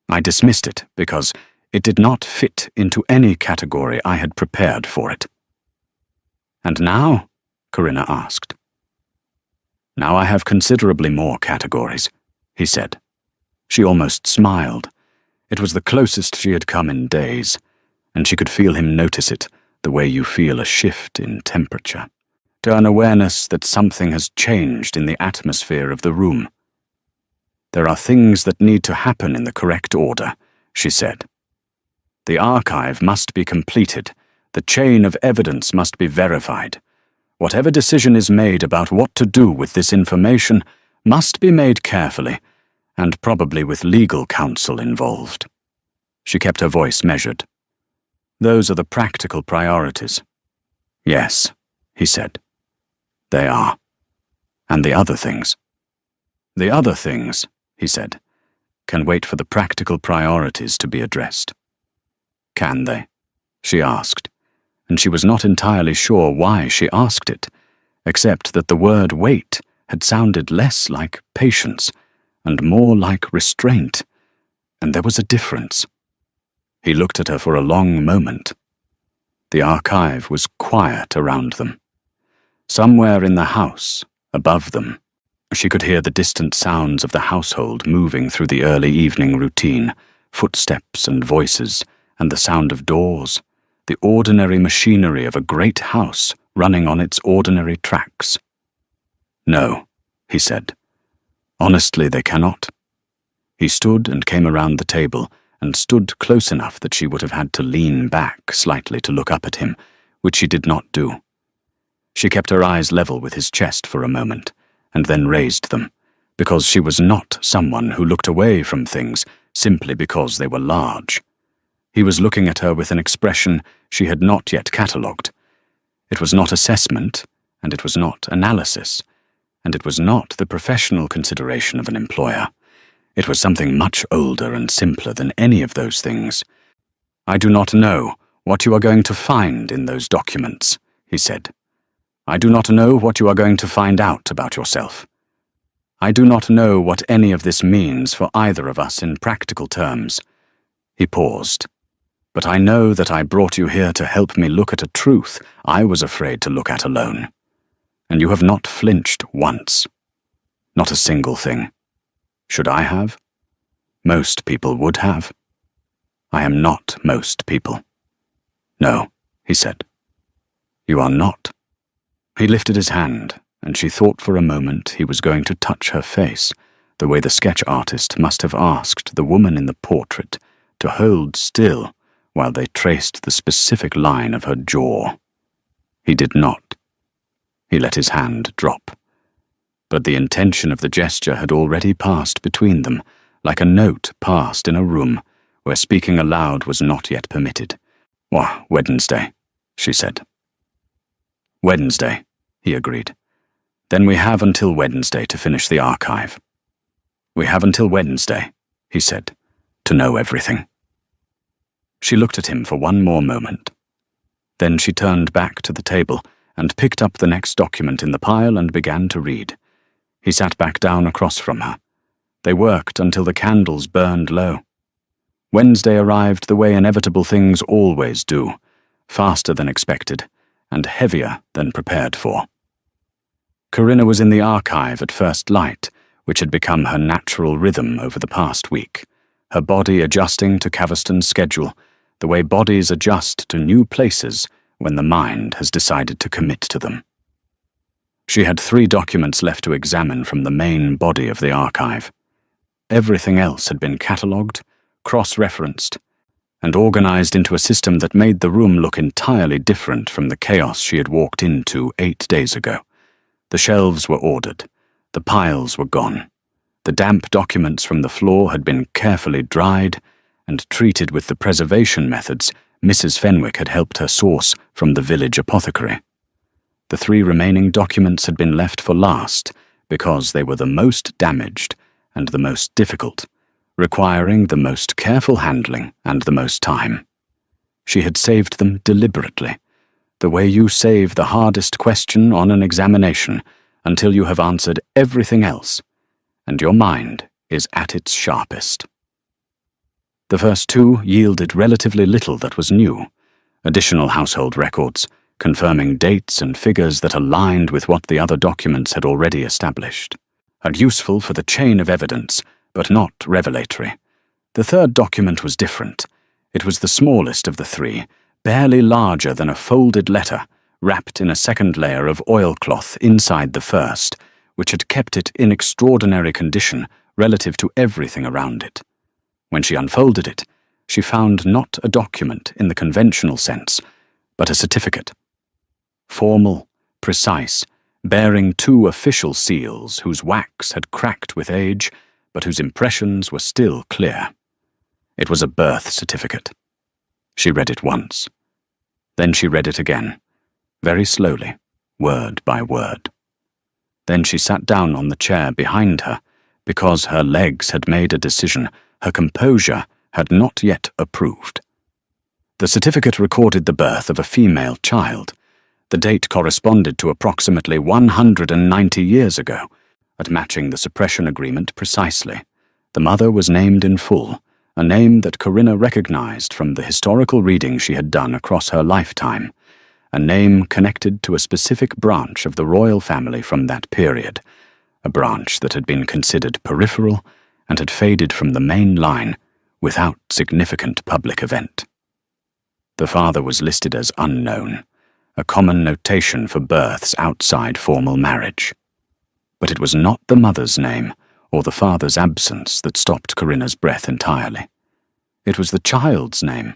I dismissed it because it did not fit into any category I had prepared for it. And now? Corinna asked. Now I have considerably more categories, he said. She almost smiled. It was the closest she had come in days, and she could feel him notice it, the way you feel a shift in temperature, to an awareness that something has changed in the atmosphere of the room. There are things that need to happen in the correct order, she said. The archive must be completed. The chain of evidence must be verified. Whatever decision is made about what to do with this information must be made carefully, and probably with legal counsel involved. She kept her voice measured. Those are the practical priorities. Yes, he said. They are. And the other things? The other things, he said, can wait for the practical priorities to be addressed. Can they? She asked, and she was not entirely sure why she asked it, except that the word wait had sounded less like patience and more like restraint, and there was a difference. He looked at her for a long moment. The archive was quiet around them. Somewhere in the house, above them, she could hear the distant sounds of the household moving through the early evening routine, footsteps and voices, and the sound of doors, the ordinary machinery of a great house running on its ordinary tracks. No, he said. Honestly, they cannot. He stood and came around the table, and stood close enough that she would have had to lean back slightly to look up at him, which she did not do. She kept her eyes level with his chest for a moment, and then raised them, because she was not someone who looked away from things simply because they were large. He was looking at her with an expression she had not yet catalogued. It was not assessment, and it was not analysis, and it was not the professional consideration of an employer. It was something much older and simpler than any of those things. I do not know what you are going to find in those documents, he said. I do not know what you are going to find out about yourself. I do not know what any of this means for either of us in practical terms. He paused. But I know that I brought you here to help me look at a truth I was afraid to look at alone. And you have not flinched once. Not a single thing. Should I have? Most people would have. I am not most people. No, he said. You are not. He lifted his hand, and she thought for a moment he was going to touch her face, the way the sketch artist must have asked the woman in the portrait to hold still while they traced the specific line of her jaw. He did not. He let his hand drop. But the intention of the gesture had already passed between them, like a note passed in a room where speaking aloud was not yet permitted. Wednesday, she said. Wednesday, he agreed. Then we have until Wednesday to finish the archive. We have until Wednesday, he said, to know everything. She looked at him for one more moment. Then she turned back to the table and picked up the next document in the pile and began to read. He sat back down across from her. They worked until the candles burned low. Wednesday arrived the way inevitable things always do, faster than expected, and heavier than prepared for. Corinna was in the archive at first light, which had become her natural rhythm over the past week, her body adjusting to Caverston's schedule, the way bodies adjust to new places when the mind has decided to commit to them. She had 3 documents left to examine from the main body of the archive. Everything else had been catalogued, cross-referenced, and organized into a system that made the room look entirely different from the chaos she had walked into 8 days ago. The shelves were ordered. The piles were gone. The damp documents from the floor had been carefully dried and treated with the preservation methods Mrs. Fenwick had helped her source from the village apothecary. The 3 remaining documents had been left for last because they were the most damaged and the most difficult, requiring the most careful handling and the most time. She had saved them deliberately, the way you save the hardest question on an examination until you have answered everything else, and your mind is at its sharpest. The first two yielded relatively little that was new: additional household records, confirming dates and figures that aligned with what the other documents had already established, and useful for the chain of evidence, but not revelatory. The third document was different. It was the smallest of the three, barely larger than a folded letter, wrapped in a second layer of oilcloth inside the first, which had kept it in extraordinary condition relative to everything around it. When she unfolded it, she found not a document in the conventional sense, but a certificate. Formal, precise, bearing two official seals whose wax had cracked with age, but whose impressions were still clear. It was a birth certificate. She read it once. Then she read it again, very slowly, word by word. Then she sat down on the chair behind her, because her legs had made a decision her composure had not yet approved. The certificate recorded the birth of a female child. The date corresponded to approximately 190 years ago, at matching the suppression agreement precisely. The mother was named in full, a name that Corinna recognized from the historical reading she had done across her lifetime, a name connected to a specific branch of the royal family from that period, a branch that had been considered peripheral and had faded from the main line without significant public event. The father was listed as unknown, a common notation for births outside formal marriage. But it was not the mother's name or the father's absence that stopped Corinna's breath entirely. It was the child's name.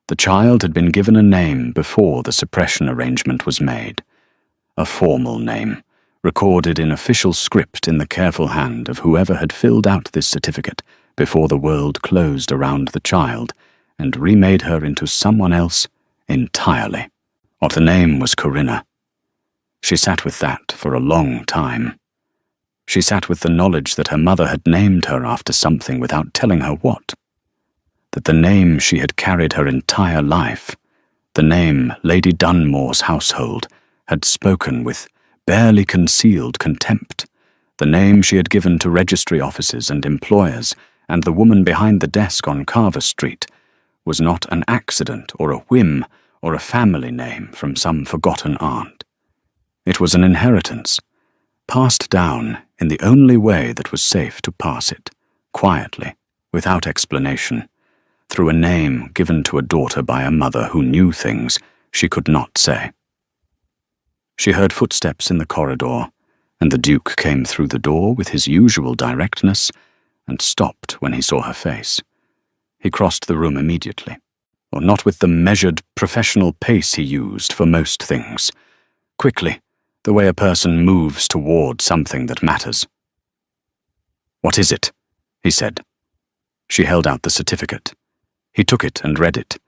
The child had been given a name before the suppression arrangement was made, a formal name, recorded in official script in the careful hand of whoever had filled out this certificate before the world closed around the child and remade her into someone else entirely. What the name was Corinna. She sat with that for a long time. She sat with the knowledge that her mother had named her after something without telling her what. That the name she had carried her entire life, the name Lady Dunmore's household, had spoken with barely concealed contempt, the name she had given to registry offices and employers and the woman behind the desk on Carver Street, was not an accident or a whim or a family name from some forgotten aunt. It was an inheritance, passed down in the only way that was safe to pass it, quietly, without explanation, through a name given to a daughter by a mother who knew things she could not say. She heard footsteps in the corridor, and the Duke came through the door with his usual directness and stopped when he saw her face. He crossed the room immediately, or not with the measured, professional pace he used for most things. Quickly, the way a person moves toward something that matters. "What is it?" he said. She held out the certificate. He took it and read it,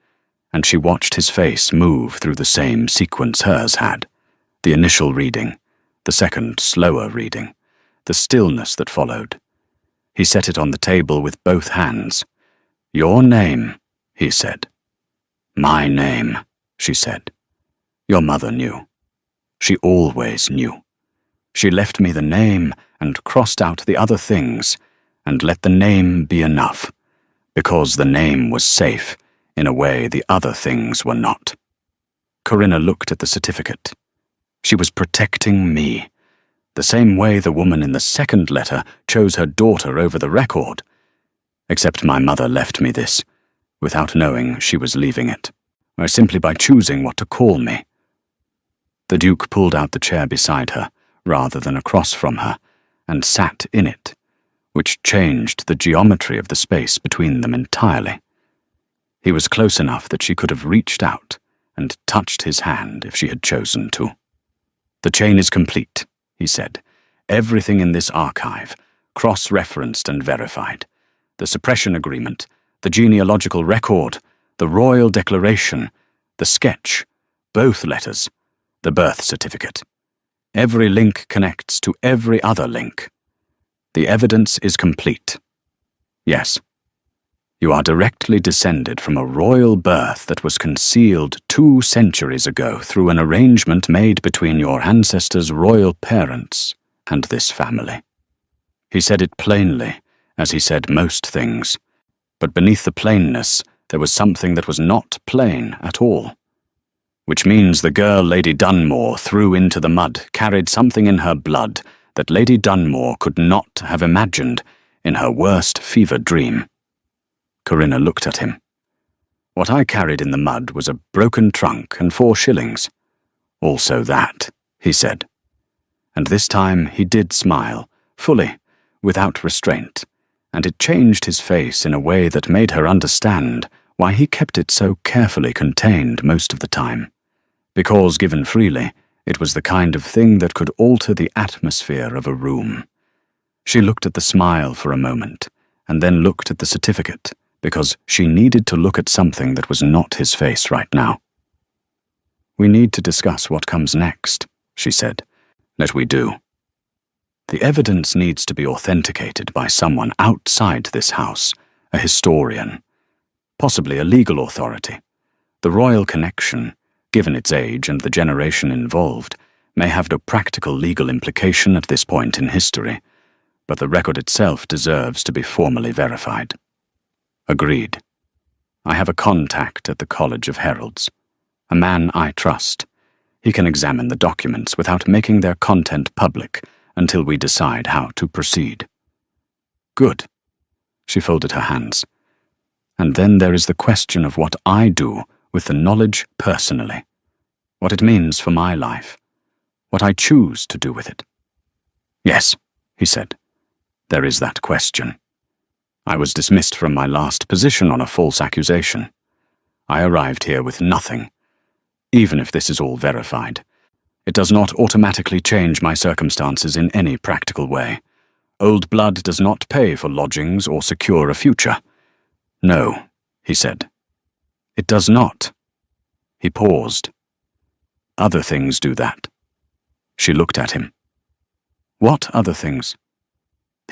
and she watched his face move through the same sequence hers had. The initial reading, the second slower reading, the stillness that followed. He set it on the table with both hands. "Your name," he said. "My name," she said. "Your mother knew. She always knew. She left me the name and crossed out the other things, and let the name be enough, because the name was safe in a way the other things were not." Corinna looked at the certificate. She was protecting me, the same way the woman in the second letter chose her daughter over the record. Except my mother left me this, without knowing she was leaving it, or simply by choosing what to call me. The Duke pulled out the chair beside her, rather than across from her, and sat in it, which changed the geometry of the space between them entirely. He was close enough that she could have reached out and touched his hand if she had chosen to. "The chain is complete," he said. "Everything in this archive, cross-referenced and verified. The suppression agreement, the genealogical record, the royal declaration, the sketch, both letters, the birth certificate. Every link connects to every other link. The evidence is complete. Yes, You are directly descended from a royal birth that was concealed 2 centuries ago through an arrangement made between your ancestors' royal parents and this family. He said it plainly, as he said most things, but beneath the plainness there was something that was not plain at all. Which means the girl Lady Dunmore threw into the mud carried something in her blood that Lady Dunmore could not have imagined in her worst fever dream. Corinna looked at him. What I carried in the mud was a broken trunk and 4 shillings. Also that, he said. And this time he did smile, fully, without restraint, and it changed his face in a way that made her understand why he kept it so carefully contained most of the time. Because, given freely, it was the kind of thing that could alter the atmosphere of a room. She looked at the smile for a moment, and then looked at the certificate, because she needed to look at something that was not his face right now. "We need to discuss what comes next," she said. "That we do. The evidence needs to be authenticated by someone outside this house, a historian, possibly a legal authority. The royal connection, given its age and the generation involved, may have no practical legal implication at this point in history, but the record itself deserves to be formally verified." "Agreed. I have a contact at the College of Heralds, a man I trust. He can examine the documents without making their content public until we decide how to proceed." "Good." She folded her hands. "And then there is the question of what I do with the knowledge personally, what it means for my life, what I choose to do with it." "Yes," he said, "there is that question. I was dismissed from my last position on a false accusation. I arrived here with nothing. Even if this is all verified, it does not automatically change my circumstances in any practical way. Old blood does not pay for lodgings or secure a future." "No," he said. "It does not." He paused. "Other things do that." She looked at him. "What other things?"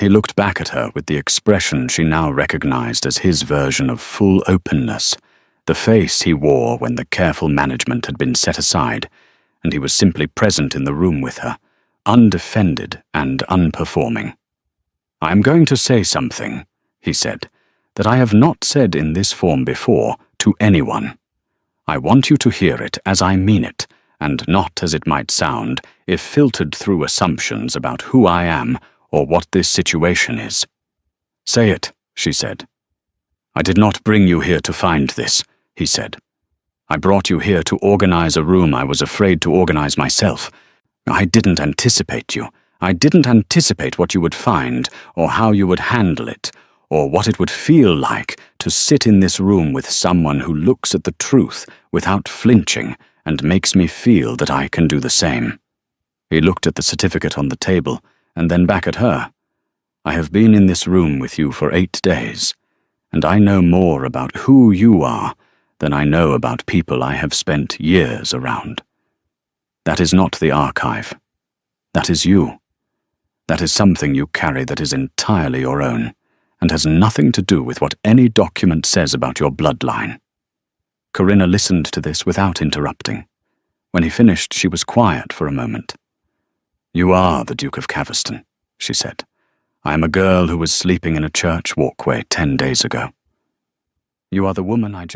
He looked back at her with the expression she now recognized as his version of full openness, the face he wore when the careful management had been set aside, and he was simply present in the room with her, undefended and unperforming. "I am going to say something," he said, "that I have not said in this form before to anyone. I want you to hear it as I mean it, and not as it might sound if filtered through assumptions about who I am or what this situation is." "Say it," she said. "I did not bring you here to find this," he said. "I brought you here to organize a room I was afraid to organize myself. I didn't anticipate you. I didn't anticipate what you would find, or how you would handle it, or what it would feel like to sit in this room with someone who looks at the truth without flinching and makes me feel that I can do the same." He looked at the certificate on the table, and then back at her. "I have been in this room with you for 8 days, and I know more about who you are than I know about people I have spent years around. That is not the archive. That is you. That is something you carry that is entirely your own, and has nothing to do with what any document says about your bloodline." Corinna listened to this without interrupting. When he finished, she was quiet for a moment. "You are the Duke of Caverston," she said. "I am a girl who was sleeping in a church walkway 10 days ago. You are the woman I just